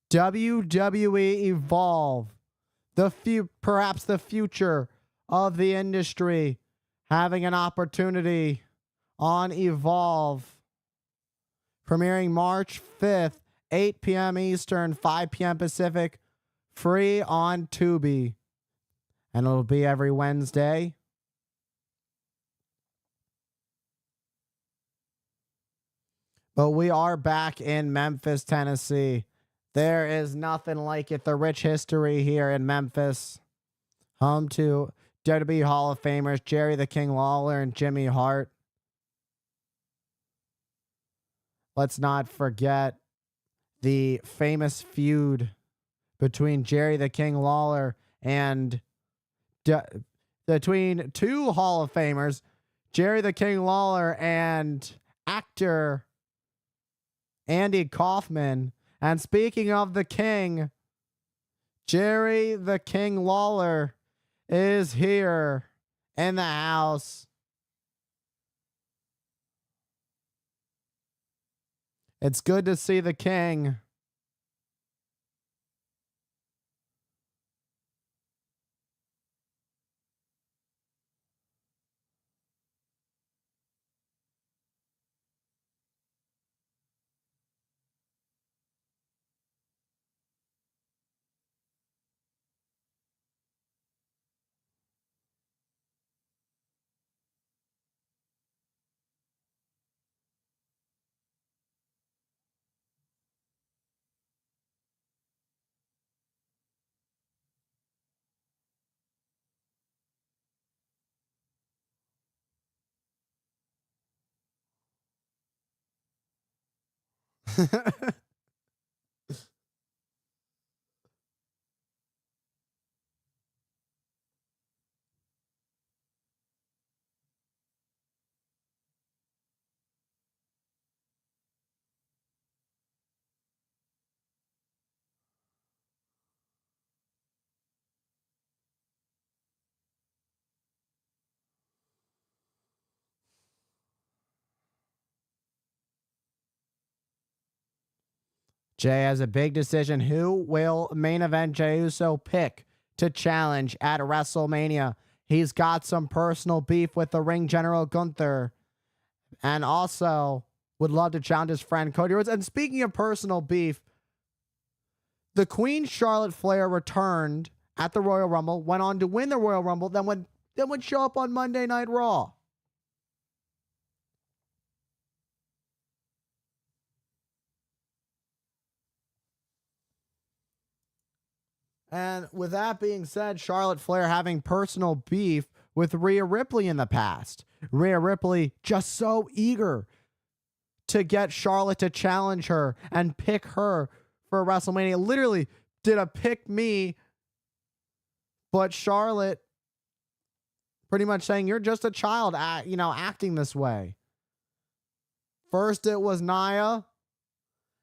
WWE Evolve, perhaps the future of the industry, having an opportunity on Evolve, premiering March 5th, 8 p.m. Eastern, 5 p.m. Pacific, free on Tubi. And it'll be every Wednesday. But we are back in Memphis, Tennessee. There is nothing like it. The rich history here in Memphis. Home to WWE Hall of Famers Jerry the King Lawler and Jimmy Hart. Let's not forget the famous feud between Jerry the King Lawler and between two Hall of Famers, Jerry the King Lawler and actor Andy Kaufman. And speaking of the King, Jerry the King Lawler is here in the house. It's good to see the King. Jay has a big decision. Who will main event Jey Uso pick to challenge at WrestleMania? He's got some personal beef with the ring general Gunther, and also would love to challenge his friend Cody Rhodes. And speaking of personal beef, the Queen Charlotte Flair returned at the Royal Rumble, went on to win the Royal Rumble, then would show up on Monday Night Raw. And with that being said, Charlotte Flair having personal beef with Rhea Ripley in the past. Rhea Ripley just so eager to get Charlotte to challenge her and pick her for WrestleMania. Literally did a pick me, but Charlotte pretty much saying, you're just a child, acting this way. First it was Nia,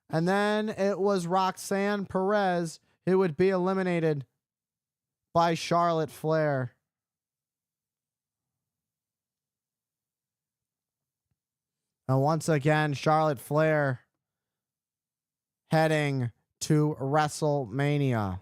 and then it was Roxanne Perez who would be eliminated by Charlotte Flair. And once again, Charlotte Flair heading to WrestleMania.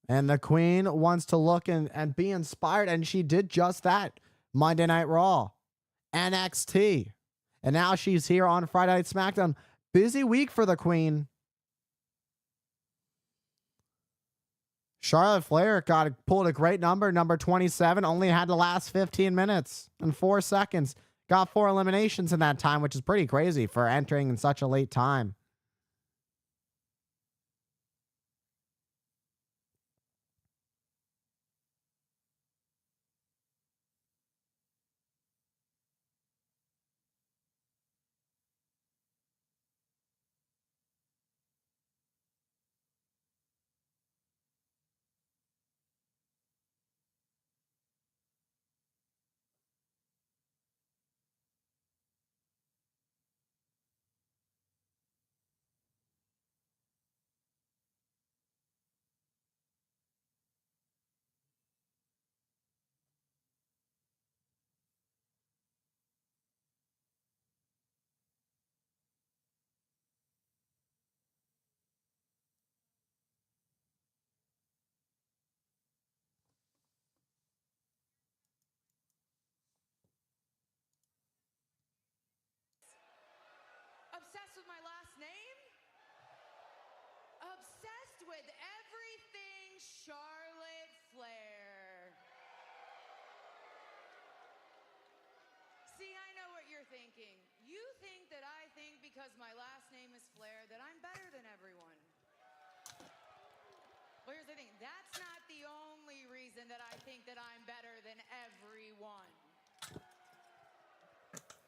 And the Queen wants to look and be inspired, and she did just that. Monday Night Raw, NXT, and now she's here on Friday Night SmackDown. Busy week for the Queen. Charlotte Flair pulled a great number 27, only had the last 15 minutes and 4 seconds. Got 4 eliminations in that time, which is pretty crazy for entering in such a late time. with everything Charlotte Flair. See, I know what you're thinking. You think that I think because my last name is Flair that I'm better than everyone. Well, here's the thing. That's not the only reason that I think that I'm better than everyone.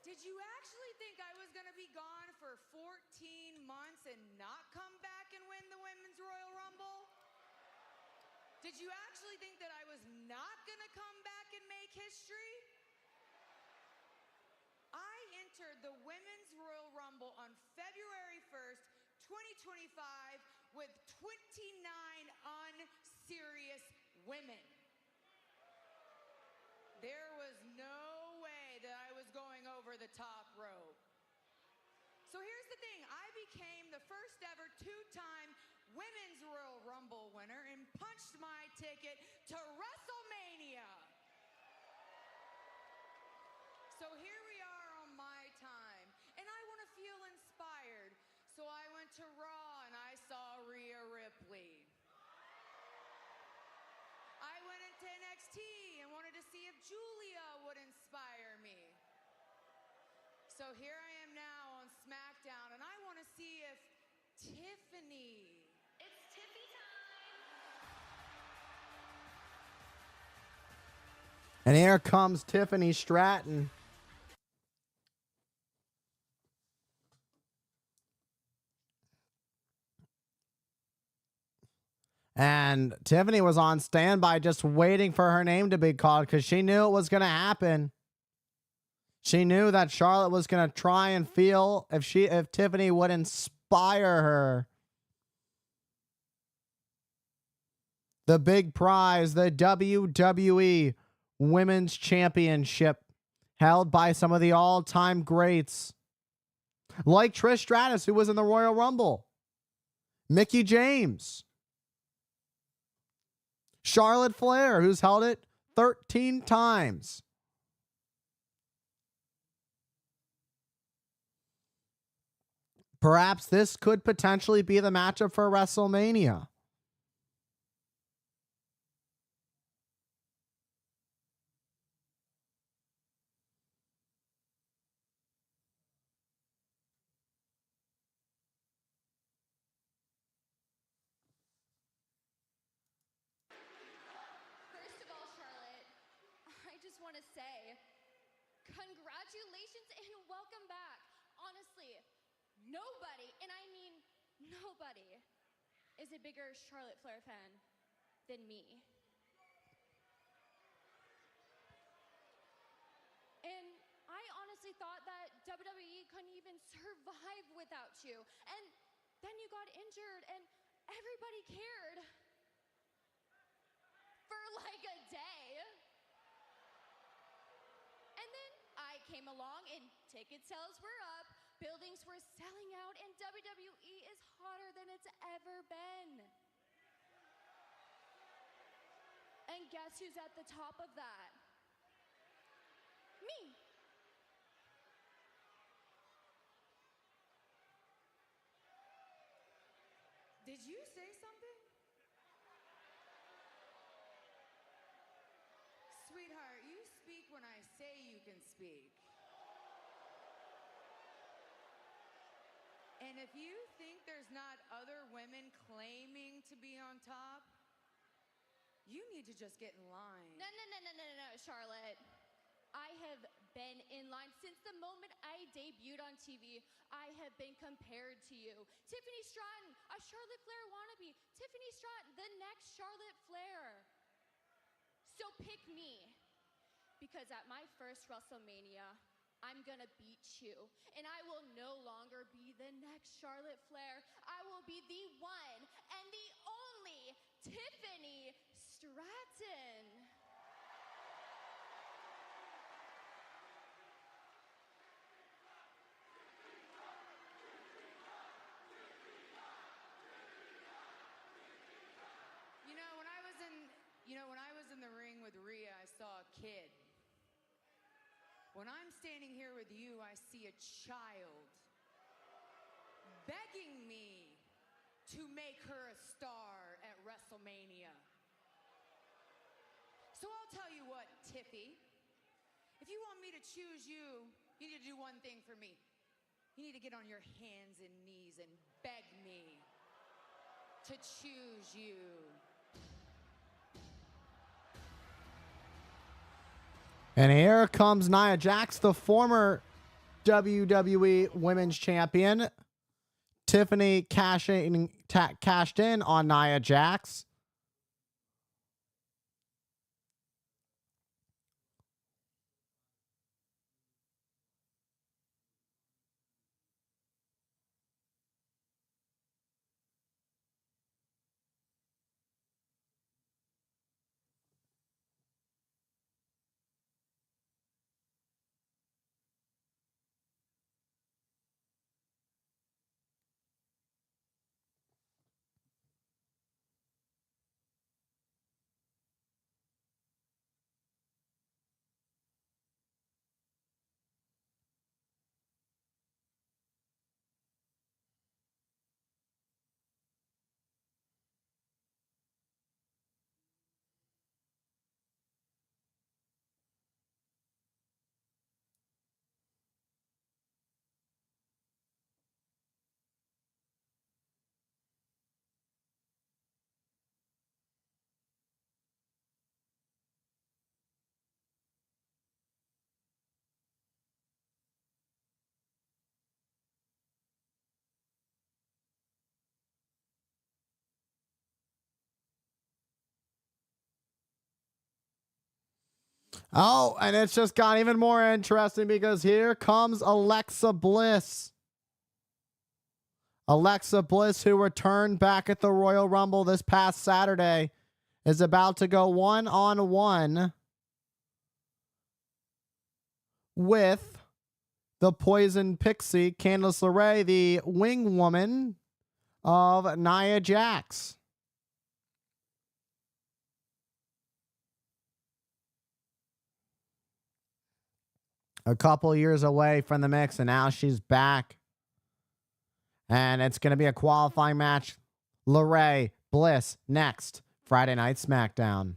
Did you actually think I was going to be gone for 14 months and not come back and win the Women's Royal Rumble? Did you actually think that I was not going to come back and make history? I entered the Women's Royal Rumble on February 1st, 2025 with 29 unserious women. There was no way that I was going over the top rope. So here's the thing. I became the first ever two-time Women's Royal Rumble winner and punched my ticket to WrestleMania. So here we are on my time, and I want to feel inspired. So I went to Raw and I saw Rhea Ripley. I went into NXT and wanted to see if Julia would inspire me. So here I am now on SmackDown, and I want to see if Tiffany. It's Tiffy time. And here comes Tiffany Stratton. And Tiffany was on standby just waiting for her name to be called because she knew it was going to happen. She knew that Charlotte was going to try and feel if Tiffany would inspire her. The big prize, the WWE Women's Championship, held by some of the all-time greats, like Trish Stratus, who was in the Royal Rumble, Mickie James, Charlotte Flair, who's held it 13 times. Perhaps this could potentially be the matchup for WrestleMania. First of all, Charlotte, I just want to say congratulations and welcome back. Honestly, nobody, and I mean nobody, is a bigger Charlotte Flair fan than me. And I honestly thought that WWE couldn't even survive without you. And then you got injured and everybody cared for like a day. And then I came along and ticket sales were up, buildings were selling out, and WWE is hotter than it's ever been. And guess who's at the top of that? Me. Did you say something? Sweetheart, you speak when I say you can speak. And if you think there's not other women claiming to be on top, you need to just get in line. No, Charlotte. I have been in line since the moment I debuted on TV. I have been compared to you. Tiffany Stratton, a Charlotte Flair wannabe. Tiffany Stratton, the next Charlotte Flair. So pick me, because at my first WrestleMania, I'm gonna beat you, and I will no longer be the next Charlotte Flair. I will be the one and the only Tiffany Stratton. When I was in the ring with Rhea, I saw a kid. When I'm standing here with you, I see a child begging me to make her a star at WrestleMania. So I'll tell you what, Tiffy. If you want me to choose you, you need to do one thing for me. You need to get on your hands and knees and beg me to choose you. And here comes Nia Jax, the former WWE Women's Champion. Tiffany cashed in on Nia Jax. Oh, and it's just got even more interesting because here comes Alexa Bliss. Alexa Bliss, who returned back at the Royal Rumble this past Saturday, is about to go one-on-one with the Poison Pixie, Candice LeRae, the wing woman of Nia Jax. A couple years away from the mix, and now she's back. And it's going to be a qualifying match. LeRae, Bliss, next Friday Night SmackDown.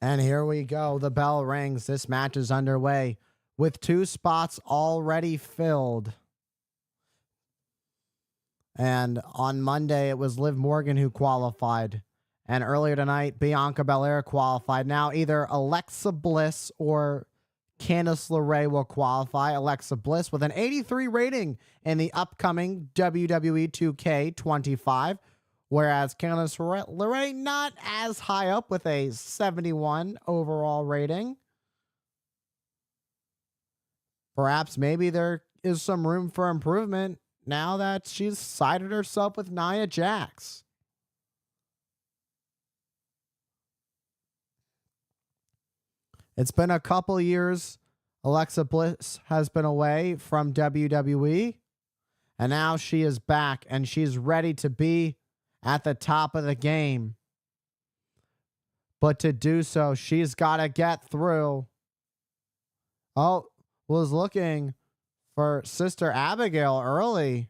And here we go. The bell rings. This match is underway with 2 spots already filled. And on Monday, it was Liv Morgan who qualified. And earlier tonight, Bianca Belair qualified. Now either Alexa Bliss or Candice LeRae will qualify. Alexa Bliss with an 83 rating in the upcoming WWE 2K25. Whereas Candice LeRae not as high up with a 71 overall rating. Perhaps maybe there is some room for improvement now that she's sided herself with Nia Jax. It's been a couple years. Alexa Bliss has been away from WWE, and now she is back, and she's ready to be at the top of the game. But to do so, she's got to get through. Oh, was looking for Sister Abigail early.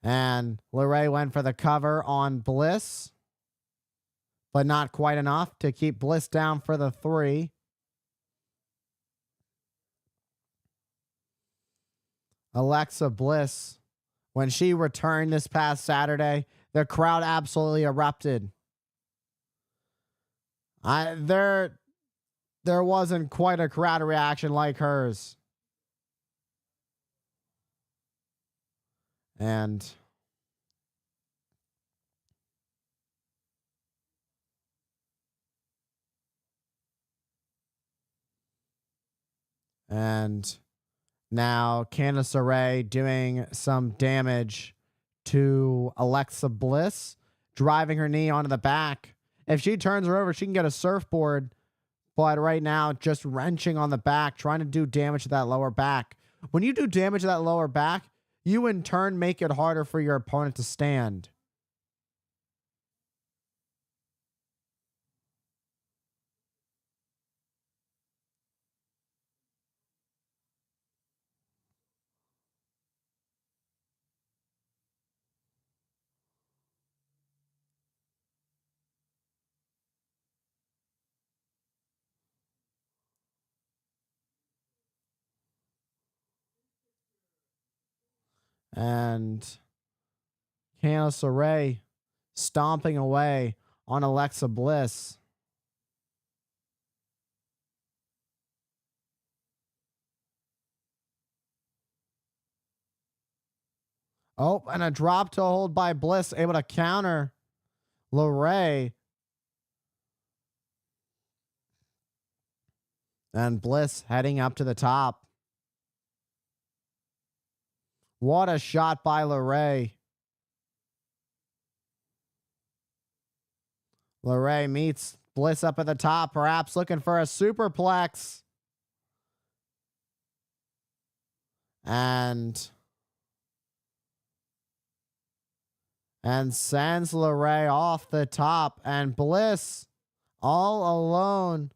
And LeRae went for the cover on Bliss, but not quite enough to keep Bliss down for the 3. Alexa Bliss, when she returned this past Saturday, the crowd absolutely erupted. There wasn't quite a crowd reaction like hers. And now Candice LeRae doing some damage to Alexa Bliss, driving her knee onto the back. If she turns her over, she can get a surfboard. But right now, just wrenching on the back, trying to do damage to that lower back. When you do damage to that lower back, you in turn make it harder for your opponent to stand. And Candice LeRae stomping away on Alexa Bliss. Oh, and a drop toe hold by Bliss, able to counter LeRae. And Bliss heading up to the top. What a shot by LeRae. LeRae meets Bliss up at the top, perhaps looking for a superplex. And sends LeRae off the top. And Bliss all alone.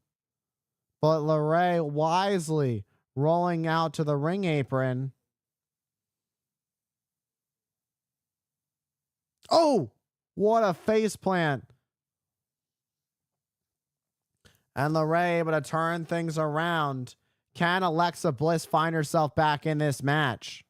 But LeRae wisely rolling out to the ring apron. Oh, what a face plant. And LeRae able to turn things around. Can Alexa Bliss find herself back in this match?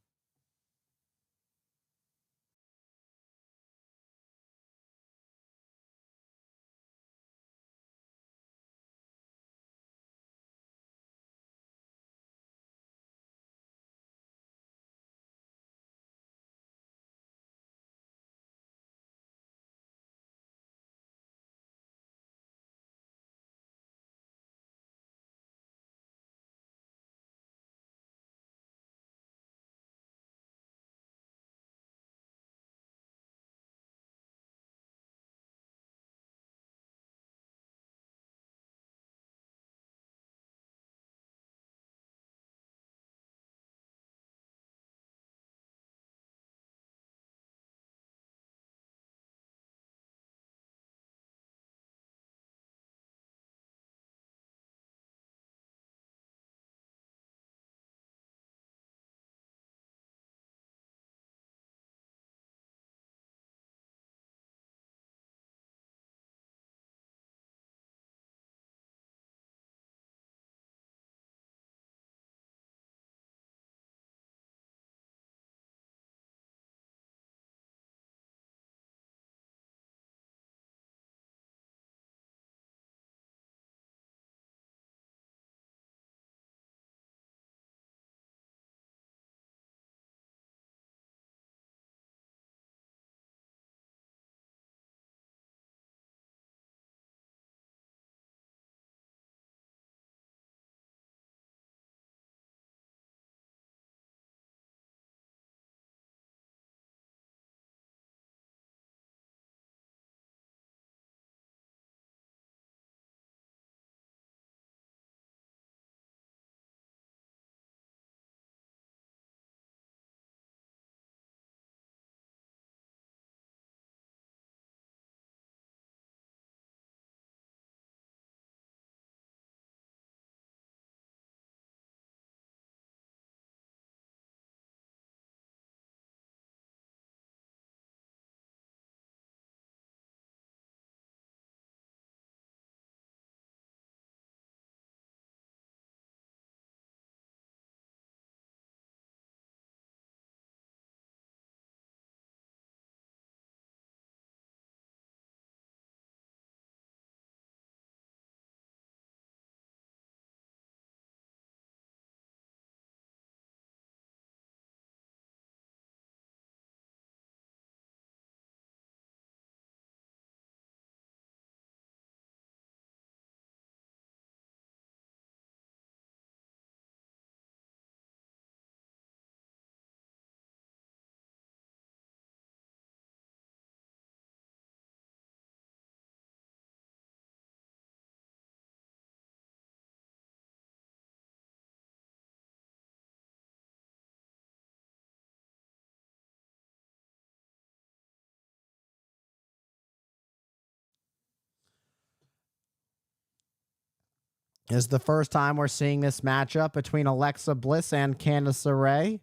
This is the first time we're seeing this matchup between Alexa Bliss and Candice LeRae,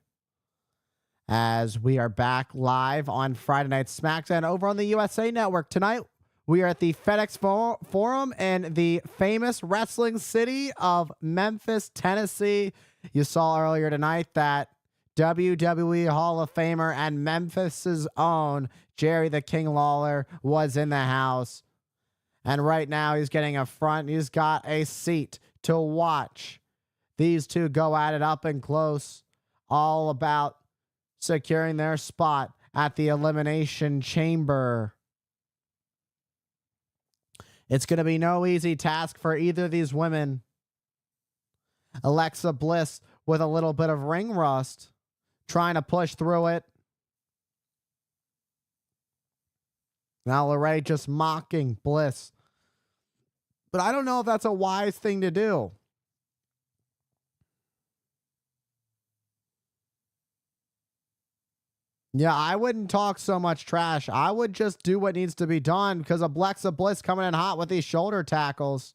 as we are back live on Friday Night SmackDown over on the USA Network. Tonight, we are at the FedEx Forum in the famous wrestling city of Memphis, Tennessee. You saw earlier tonight that WWE Hall of Famer and Memphis's own Jerry the King Lawler was in the house. And right now he's getting a front. He's got a seat to watch these two go at it up and close, all about securing their spot at the Elimination Chamber. It's going to be no easy task for either of these women. Alexa Bliss with a little bit of ring rust, trying to push through it. Now LeRae just mocking Bliss. But I don't know if that's a wise thing to do. Yeah, I wouldn't talk so much trash. I would just do what needs to be done, because Alexa Bliss coming in hot with these shoulder tackles.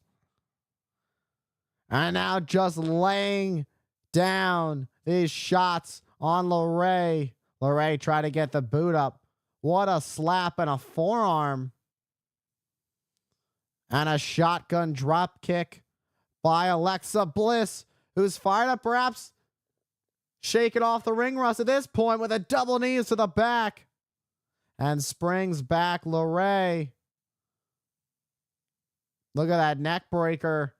And now just laying down these shots on LeRae. LeRae try to get the boot up. What a slap and a forearm. And a shotgun drop kick by Alexa Bliss, who's fired up, perhaps shaking off the ring rust at this point with a double knees to the back. And springs back LeRae. Look at that neck breaker.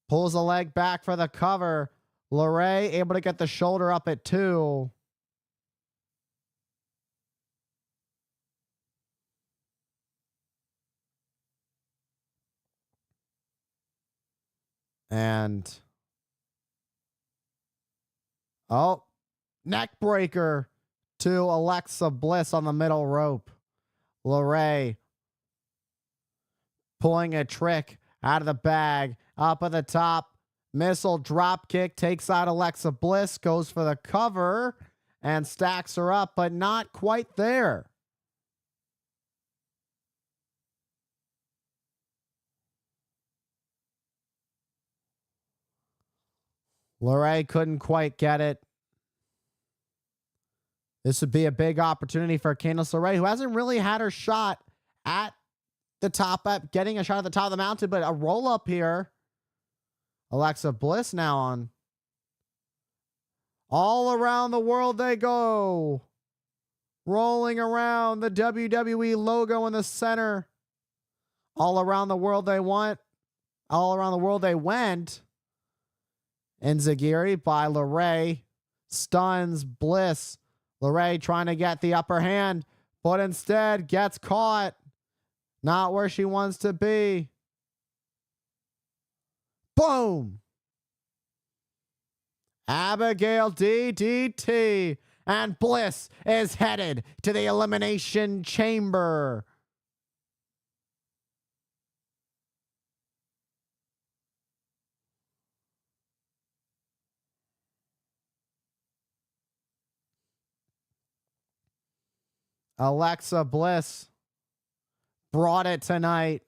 Pulls the leg back for the cover. LeRae able to get the shoulder up at 2. And neck breaker to Alexa Bliss on the middle rope. LeRae pulling a trick out of the bag. Up at the top. Missile drop kick takes out Alexa Bliss. Goes for the cover and stacks her up, but not quite there. LeRae couldn't quite get it. This would be a big opportunity for Candice LeRae, who hasn't really had her shot at the top, at getting a shot at the top of the mountain, but a roll up here. Alexa Bliss now on. All around the world they go. Rolling around, the WWE logo in the center. All around the world they went. All around the world they went. Enziguri by LeRae. Stuns Bliss. LeRae trying to get the upper hand, but instead gets caught. Not where she wants to be. Boom! Abigail DDT. And Bliss is headed to the Elimination Chamber. Alexa Bliss brought it tonight.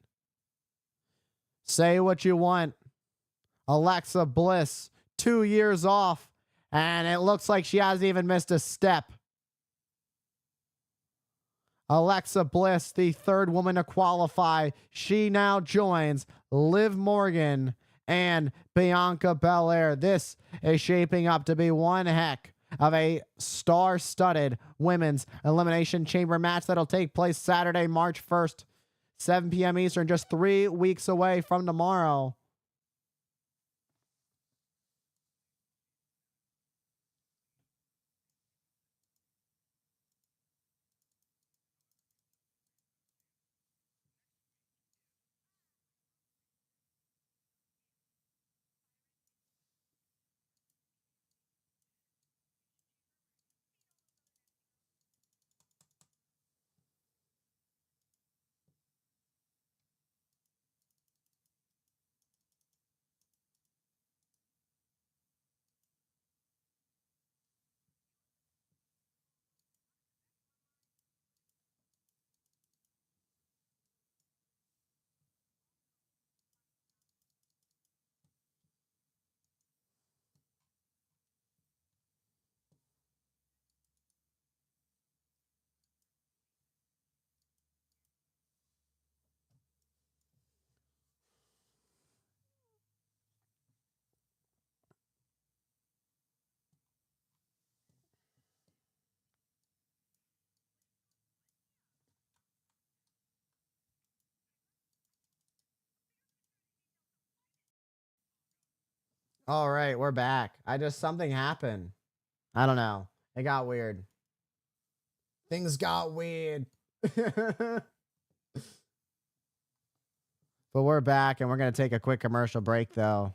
Say what you want. Alexa Bliss, 2 years off, and it looks like she hasn't even missed a step. Alexa Bliss, the third woman to qualify. She now joins Liv Morgan and Bianca Belair. This is shaping up to be one heck of a star-studded women's Elimination Chamber match that'll take place Saturday, March 1st, 7 p.m. Eastern, just 3 weeks away from tomorrow. All right, we're back. Something happened. I don't know. It got weird. Things got weird. But we're back, and we're going to take a quick commercial break, though.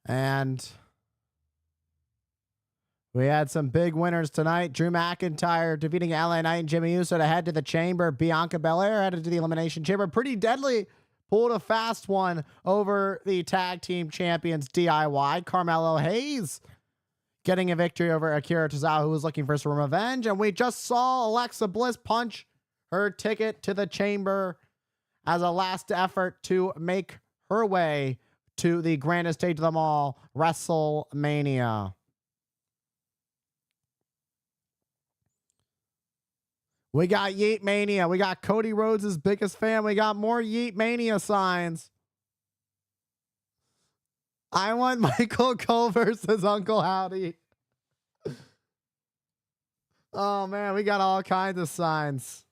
And we had some big winners tonight. Drew McIntyre defeating LA Knight and Jimmy Uso to head to the chamber. Bianca Belair headed to the Elimination Chamber. Pretty deadly. Pulled a fast one over the tag team champions DIY. Carmelo Hayes getting a victory over Akira Tozawa, who was looking for some revenge. And we just saw Alexa Bliss punch her ticket to the chamber as a last effort to make her way to the grandest stage of them all, WrestleMania. We got Yeet Mania. We got Cody Rhodes' biggest fan. We got more Yeet Mania signs. I want Michael Cole versus Uncle Howdy. Oh, man, we got all kinds of signs.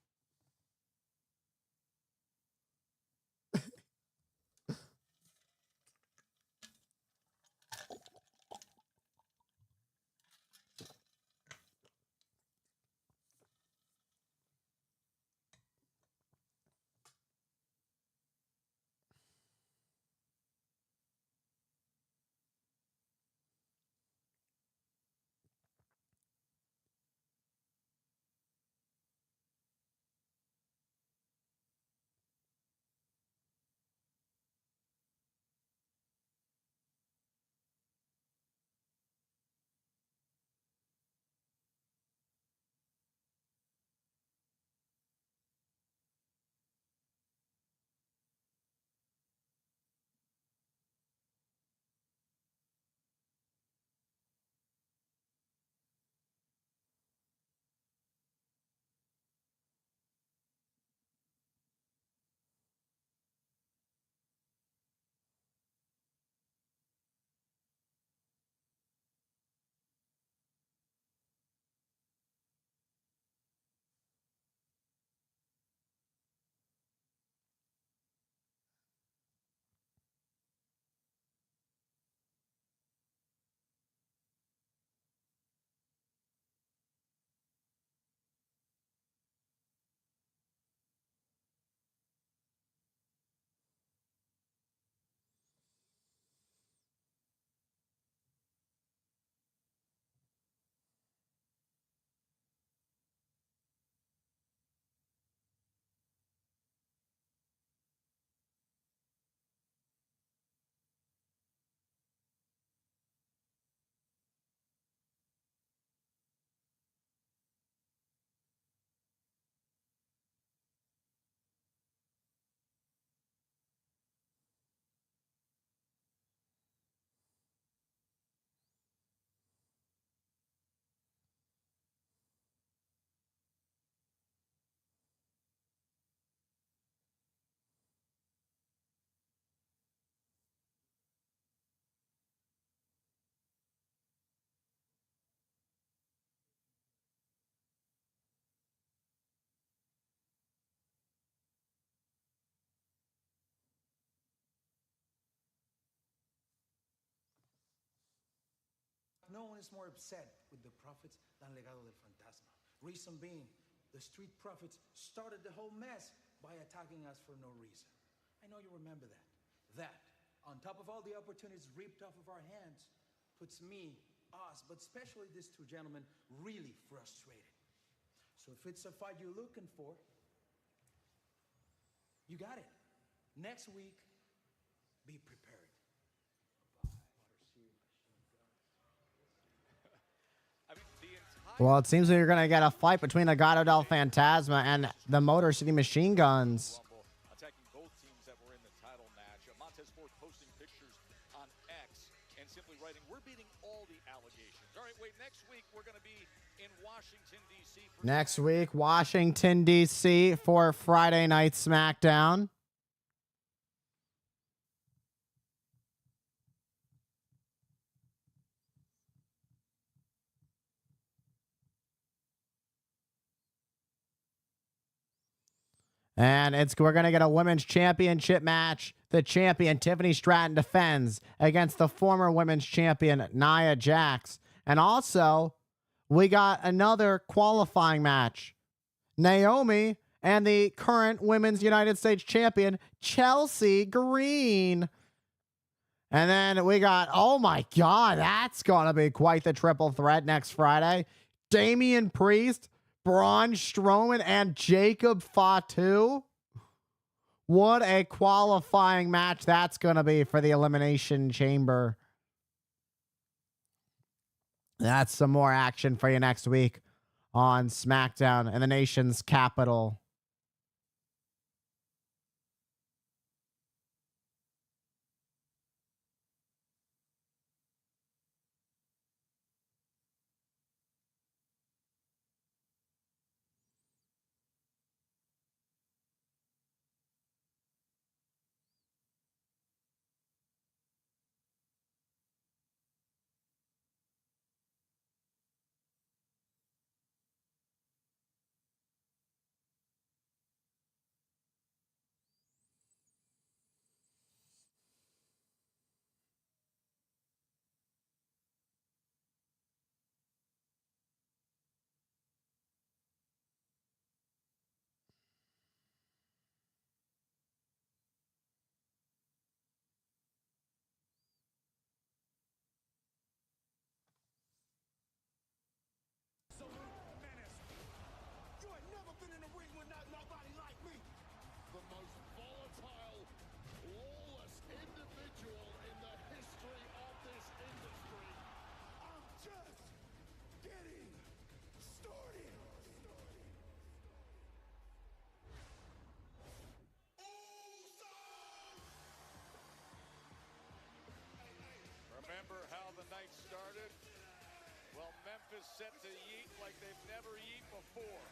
no one is more upset with the Prophets than Legado del Fantasma. Reason being, the Street Profits started the whole mess by attacking us for no reason. I know you remember that. That, on top of all the opportunities ripped off of our hands, puts me, us, but especially these two gentlemen, really frustrated. So if it's a fight you're looking for, you got it. Next week, be prepared. Well, it seems like you're going to get a fight between the Gato del Fantasma and the Motor City Machine Guns. Attacking both teams that were in the title match. Montez Ford posting pictures on X and simply writing, "We're beating all the allegations." All right, wait, next week we're going to be in Washington, D.C. Next week, Washington, D.C. for Friday Night SmackDown. And we're going to get a women's championship match. The champion, Tiffany Stratton, defends against the former women's champion, Nia Jax. And also, we got another qualifying match. Naomi and the current women's United States champion, Chelsea Green. And then we got, oh my God, that's going to be quite the triple threat next Friday. Damian Priest, Braun Strowman, and Jacob Fatu. What a qualifying match that's going to be for the Elimination Chamber. That's some more action for you next week on SmackDown in the nation's capital. You ain't never been in a ring with nobody like me. The most volatile, lawless individual in the history of this industry. I'm just getting started. Remember how the night started? Well, Memphis set to yeet like they've never yeet before.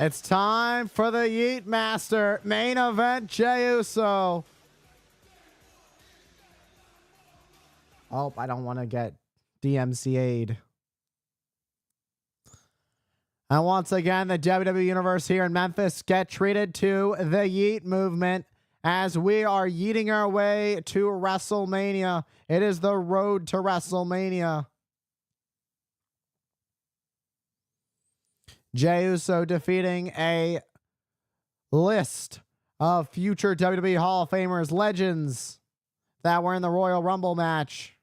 It's time for the Yeet Master main event, Jey Uso. Oh, I don't want to get DMCA'd. And once again, the WWE Universe here in Memphis get treated to the Yeet movement as we are yeeting our way to WrestleMania. It is the road to WrestleMania. Jey Uso defeating a list of future WWE Hall of Famers, legends that were in the Royal Rumble match.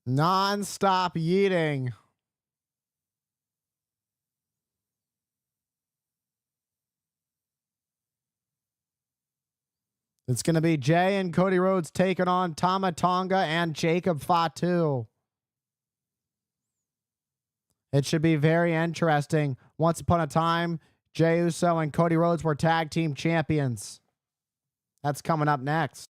Non-stop yeeting. It's going to be Jey and Cody Rhodes taking on Tama Tonga and Jacob Fatu. It should be very interesting. Once upon a time, Jey Uso and Cody Rhodes were tag team champions. That's coming up next.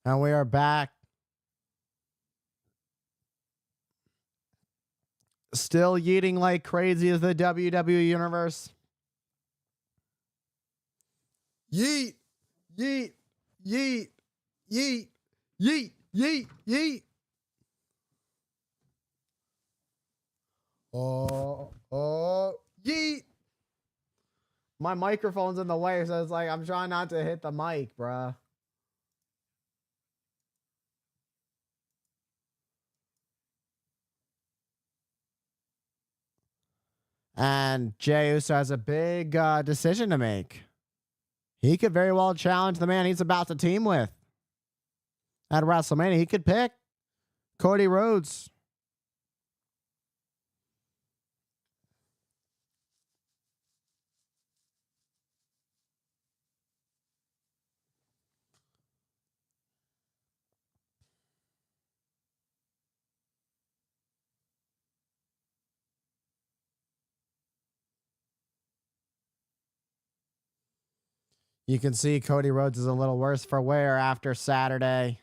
And we are back. Still yeeting like crazy as the WWE Universe. Yeet, yeet, yeet, yeet, yeet, yeet, yeet. Oh, yeet. My microphone's in the way, so it's like I'm trying not to hit the mic, bruh. And Jey Uso has a big decision to make. He could very well challenge the man he's about to team with at WrestleMania. He could pick Cody Rhodes. You can see Cody Rhodes is a little worse for wear after Saturday.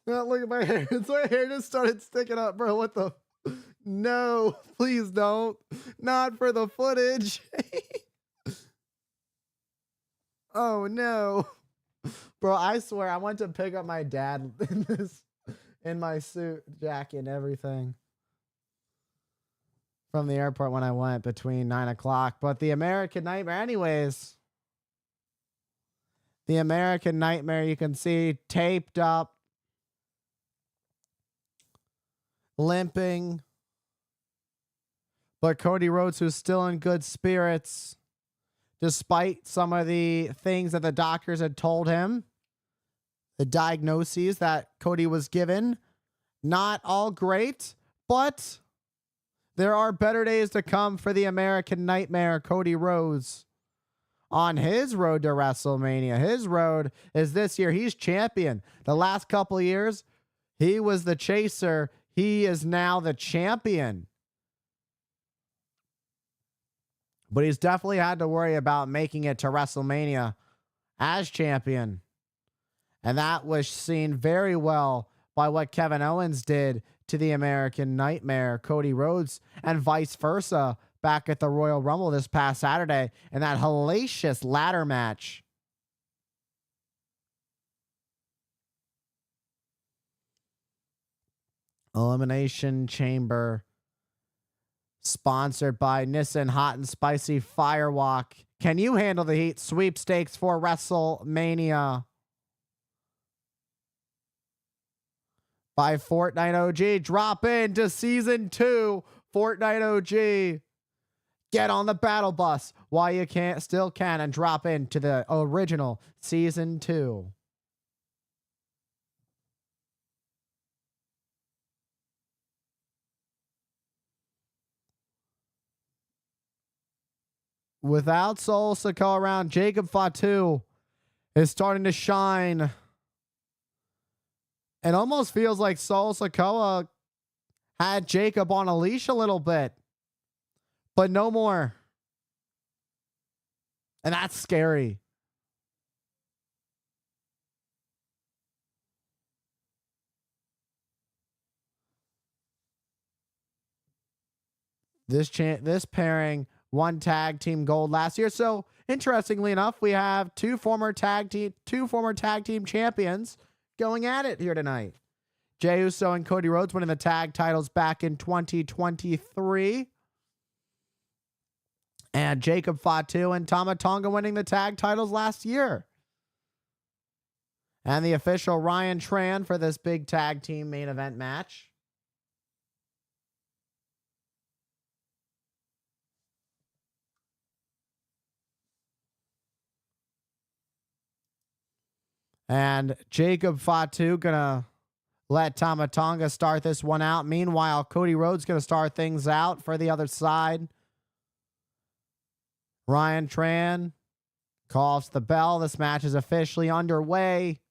Oh, look at my hair. My hair just started sticking up, bro. What the? No, please don't. Not for the footage. Oh, no. Bro, I swear, I went to pick up my dad in my suit, jacket, and everything from the airport when I went between 9 o'clock. But the American Nightmare, anyways. The American Nightmare, you can see taped up, limping. But Cody Rhodes, who's still in good spirits, despite some of the things that the doctors had told him, the diagnoses that Cody was given, not all great, but there are better days to come for the American Nightmare, Cody Rhodes, on his road to WrestleMania. His road is this year. He's champion. The last couple of years, he was the chaser. He is now the champion. But he's definitely had to worry about making it to WrestleMania as champion. And that was seen very well by what Kevin Owens did to the American Nightmare, Cody Rhodes, and vice versa back at the Royal Rumble this past Saturday in that hellacious ladder match. Elimination Chamber, sponsored by Nissan Hot and Spicy Firewalk. Can you handle the heat? Sweepstakes for WrestleMania by Fortnite OG. Drop into Season 2. Fortnite OG. Get on the battle bus while you still can and drop into the original Season 2. Without Sol Sikoa around, Jacob Fatu is starting to shine. It almost feels like Sol Sikoa had Jacob on a leash a little bit, but no more. And that's scary. This pairing won tag team gold last year. So interestingly enough, we have two former tag team champions going at it here tonight. Jey Uso and Cody Rhodes winning the tag titles back in 2023. And Jacob Fatu and Tama Tonga winning the tag titles last year. And the official Ryan Tran for this big tag team main event match. And Jacob Fatu gonna let Tama Tonga start this one out. Meanwhile, Cody Rhodes gonna start things out for the other side. Ryan Tran calls the bell. This match is officially underway.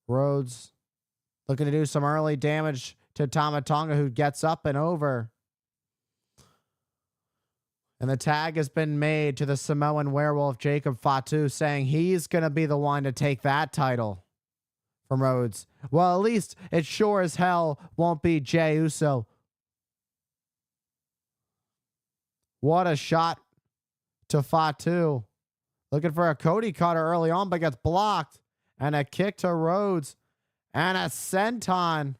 Rhodes looking to do some early damage to Tama Tonga, who gets up and over. And the tag has been made to the Samoan werewolf, Jacob Fatu, saying he's going to be the one to take that title from Rhodes. Well, at least it sure as hell won't be Jey Uso. What a shot to Fatu. Looking for a Cody cutter early on, but gets blocked. And a kick to Rhodes. And a senton.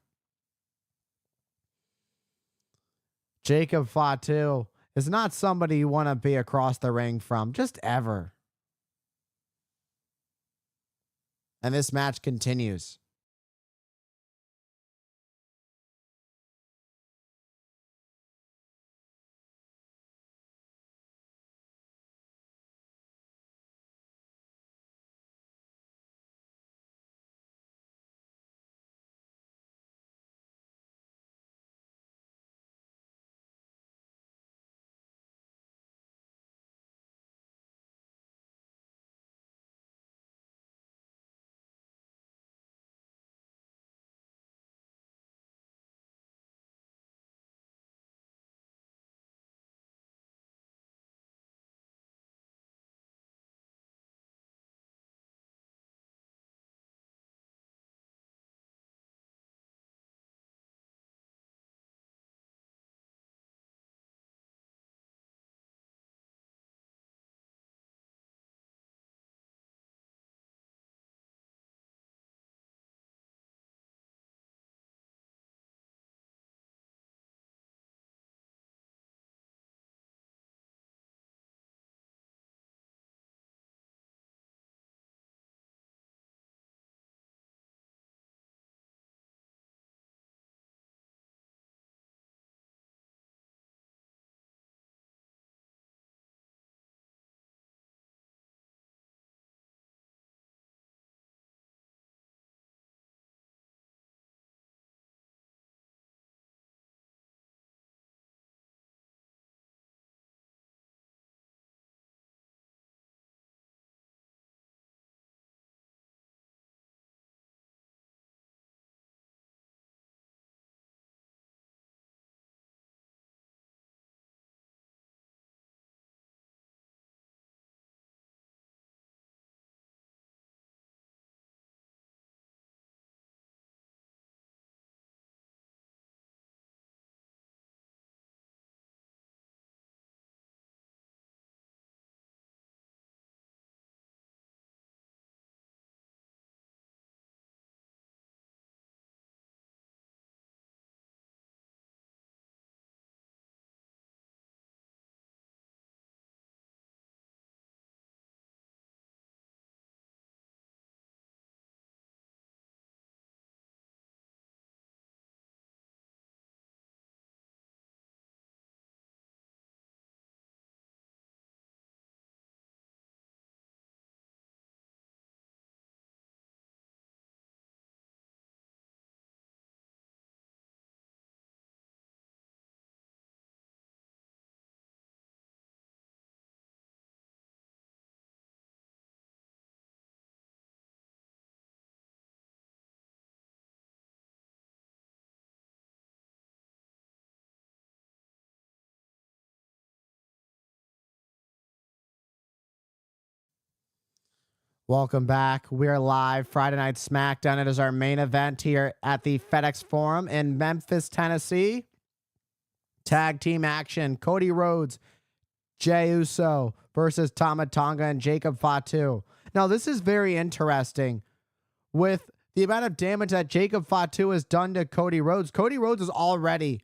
Jacob Fatu is not somebody you want to be across the ring from, just ever. And this match continues. Welcome back. We're live Friday Night SmackDown. It is our main event here at the FedEx Forum in Memphis, Tennessee. Tag team action. Cody Rhodes, Jey Uso versus Tama Tonga and Jacob Fatu. Now, this is very interesting with the amount of damage that Jacob Fatu has done to Cody Rhodes. Cody Rhodes has already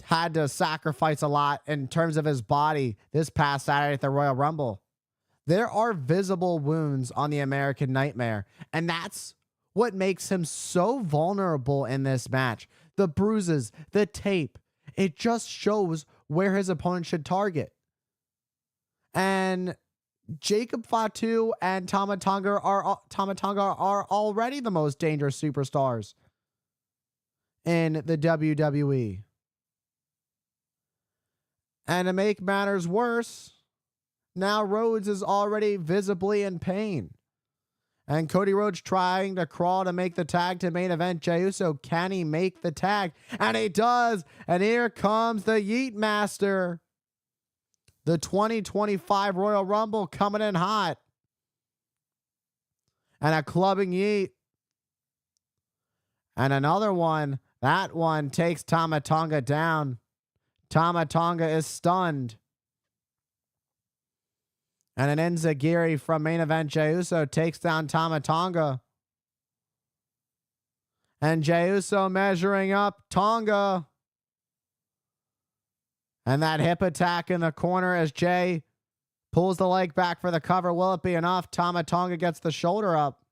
had to sacrifice a lot in terms of his body this past Saturday at the Royal Rumble. There are visible wounds on the American Nightmare, and that's what makes him so vulnerable in this match. The bruises, the tape, it just shows where his opponent should target. And Jacob Fatu and Tama Tonga are already the most dangerous superstars in the WWE. And to make matters worse, now Rhodes is already visibly in pain. And Cody Rhodes trying to crawl to make the tag to main event Jey Uso. Can he make the tag? And he does. And here comes the Yeet Master. The 2025 Royal Rumble coming in hot. And a clubbing Yeet. And another one. That one takes Tama Tonga down. Tama Tonga is stunned. And an Enziguri from main event Jey Uso takes down Tama Tonga. And Jey Uso measuring up Tonga. And that hip attack in the corner as Jey pulls the leg back for the cover. Will it be enough? Tama Tonga gets the shoulder up.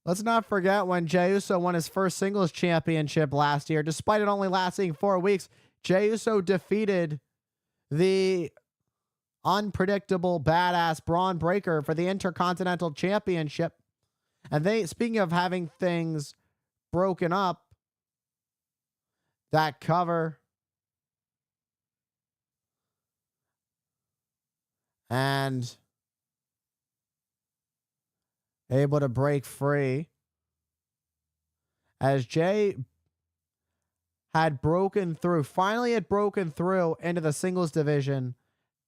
Let's not forget when Jey Uso won his first singles championship last year. Despite it only lasting 4 weeks, Jey Uso defeated the unpredictable badass Braun Breaker for the Intercontinental Championship. And speaking of having things broken up, that cover and able to break free as Jey had finally had broken through into the singles division,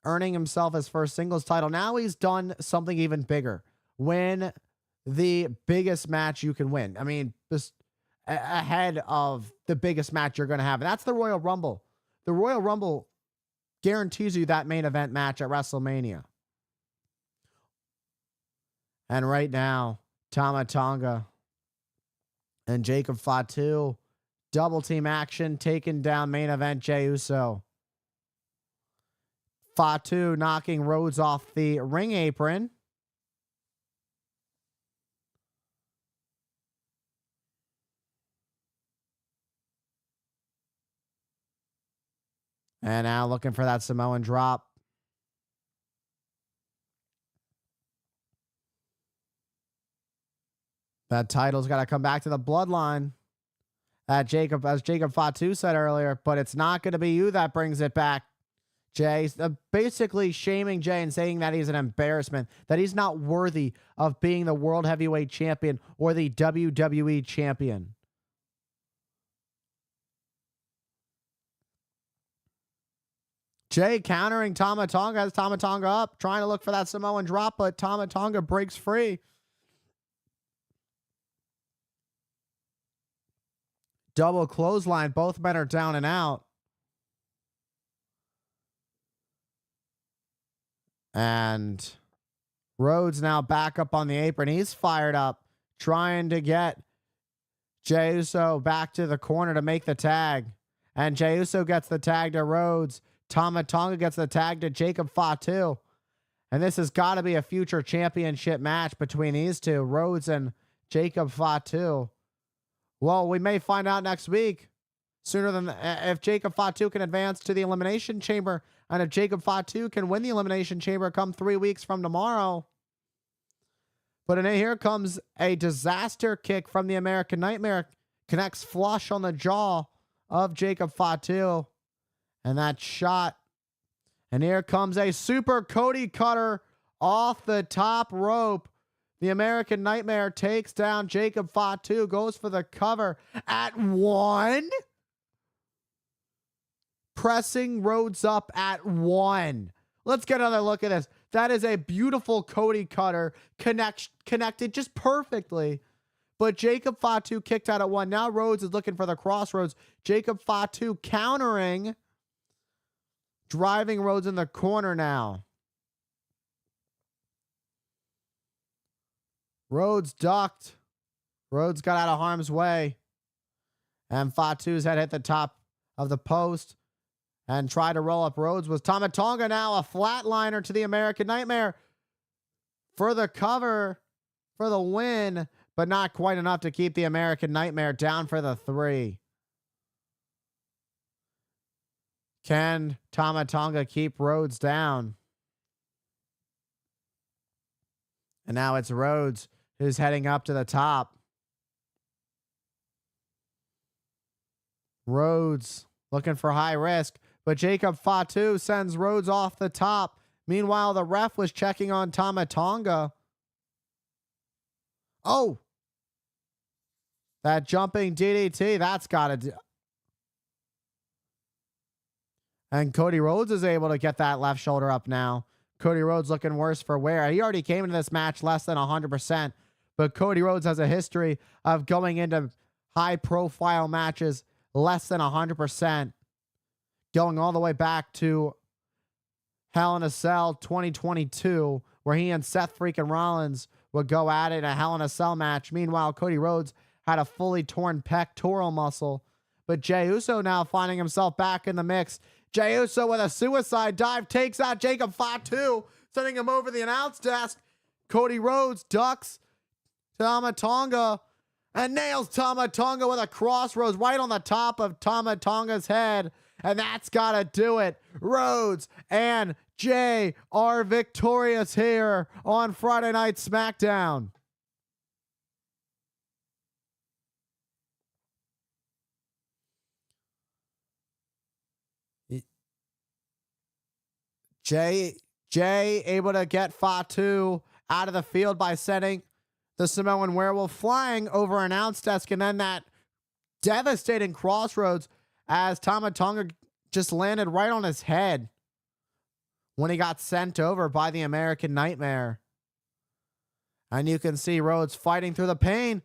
earning himself his first singles title. Now he's done something even bigger. Win the biggest match you can win. I mean, just ahead of the biggest match you're going to have. And that's the Royal Rumble. The Royal Rumble guarantees you that main event match at WrestleMania. And right now, Tama Tonga and Jacob Fatu, double team action, taking down main event Jey Uso. Fatu knocking Rhodes off the ring apron. And now looking for that Samoan drop. That title's got to come back to the bloodline. As Jacob Fatu said earlier, but it's not going to be you that brings it back. Jey, basically shaming Jey and saying that he's an embarrassment, that he's not worthy of being the World Heavyweight Champion or the WWE Champion. Jey countering Tama Tonga, has Tama Tonga up, trying to look for that Samoan drop, but Tama Tonga breaks free. Double clothesline. Both men are down and out. And Rhodes now back up on the apron. He's fired up, trying to get Jey Uso back to the corner to make the tag. And Jey Uso gets the tag to Rhodes. Tama Tonga gets the tag to Jacob Fatu. And this has got to be a future championship match between these two, Rhodes and Jacob Fatu. Well, we may find out next week, sooner than if Jacob Fatu can advance to the Elimination Chamber, and if Jacob Fatu can win the Elimination Chamber come 3 weeks from tomorrow. But here comes a disaster kick from the American Nightmare, connects flush on the jaw of Jacob Fatu, and that shot. And here comes a super Cody cutter off the top rope. The American Nightmare takes down Jacob Fatu, goes for the cover at 1. Pressing Rhodes up at 1. Let's get another look at this. That is a beautiful Cody cutter, connected just perfectly. But Jacob Fatu kicked out at 1. Now Rhodes is looking for the crossroads. Jacob Fatu countering, driving Rhodes in the corner now. Rhodes ducked. Rhodes got out of harm's way. And Fatu's head hit the top of the post and tried to roll up Rhodes. Was Tama Tonga now a flatliner to the American Nightmare for the cover, for the win, but not quite enough to keep the American Nightmare down for the 3. Can Tama Tonga keep Rhodes down? And now it's Rhodes who's heading up to the top. Rhodes looking for high risk, but Jacob Fatu sends Rhodes off the top. Meanwhile, the ref was checking on Tama Tonga. Oh, that jumping DDT, that's got to do. And Cody Rhodes is able to get that left shoulder up now. Cody Rhodes looking worse for wear. He already came into this match less than 100%, but Cody Rhodes has a history of going into high-profile matches less than 100%, going all the way back to Hell in a Cell 2022, where he and Seth freaking Rollins would go at it in a Hell in a Cell match. Meanwhile, Cody Rhodes had a fully torn pectoral muscle, but Jey Uso now finding himself back in the mix. Jey Uso with a suicide dive takes out Jacob Fatu, sending him over the announce desk. Cody Rhodes ducks Tama Tonga and nails Tama Tonga with a crossroads right on the top of Tama Tonga's head. And that's got to do it. Rhodes and Jey are victorious here on Friday Night SmackDown. Jey able to get Fatu out of the field by sending the Samoan Werewolf flying over announce desk, and then that devastating crossroads as Tama Tonga just landed right on his head when he got sent over by the American Nightmare. And you can see Rhodes fighting through the pain.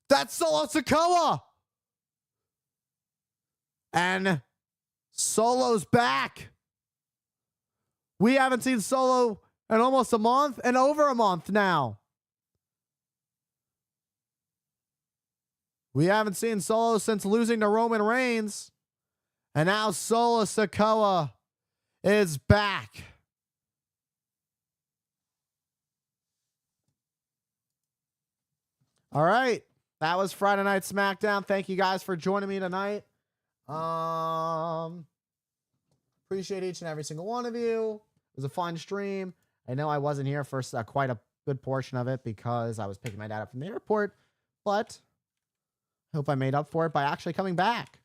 That's Solo Sikoa! And Solo's back. We haven't seen Solo in almost a month and over a month now. We haven't seen Solo since losing to Roman Reigns. And now Solo Sikoa is back. All right. That was Friday Night SmackDown. Thank you guys for joining me tonight. Appreciate each and every single one of you. It was a fun stream. I know I wasn't here for quite a good portion of it because I was picking my dad up from the airport, but I hope I made up for it by actually coming back.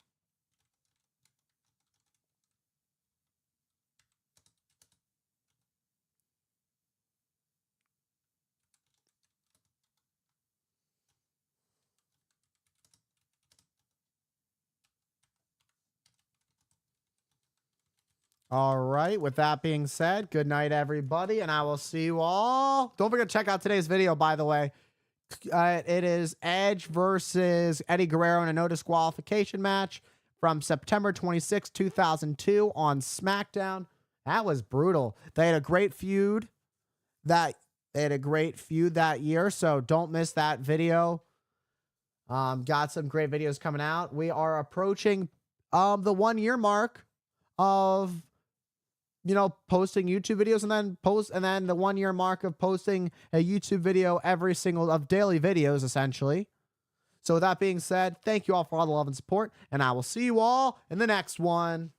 All right. With that being said, good night, everybody, and I will see you all. Don't forget to check out today's video, by the way. It is Edge versus Eddie Guerrero in a no disqualification match from September 26, 2002 on SmackDown. That was brutal. They had a great feud that year, so don't miss that video. Got some great videos coming out. We are approaching the 1 year mark of posting YouTube videos, and then the 1 year mark of posting a YouTube video every single of daily videos, essentially. So with that being said, thank you all for all the love and support, and I will see you all in the next one.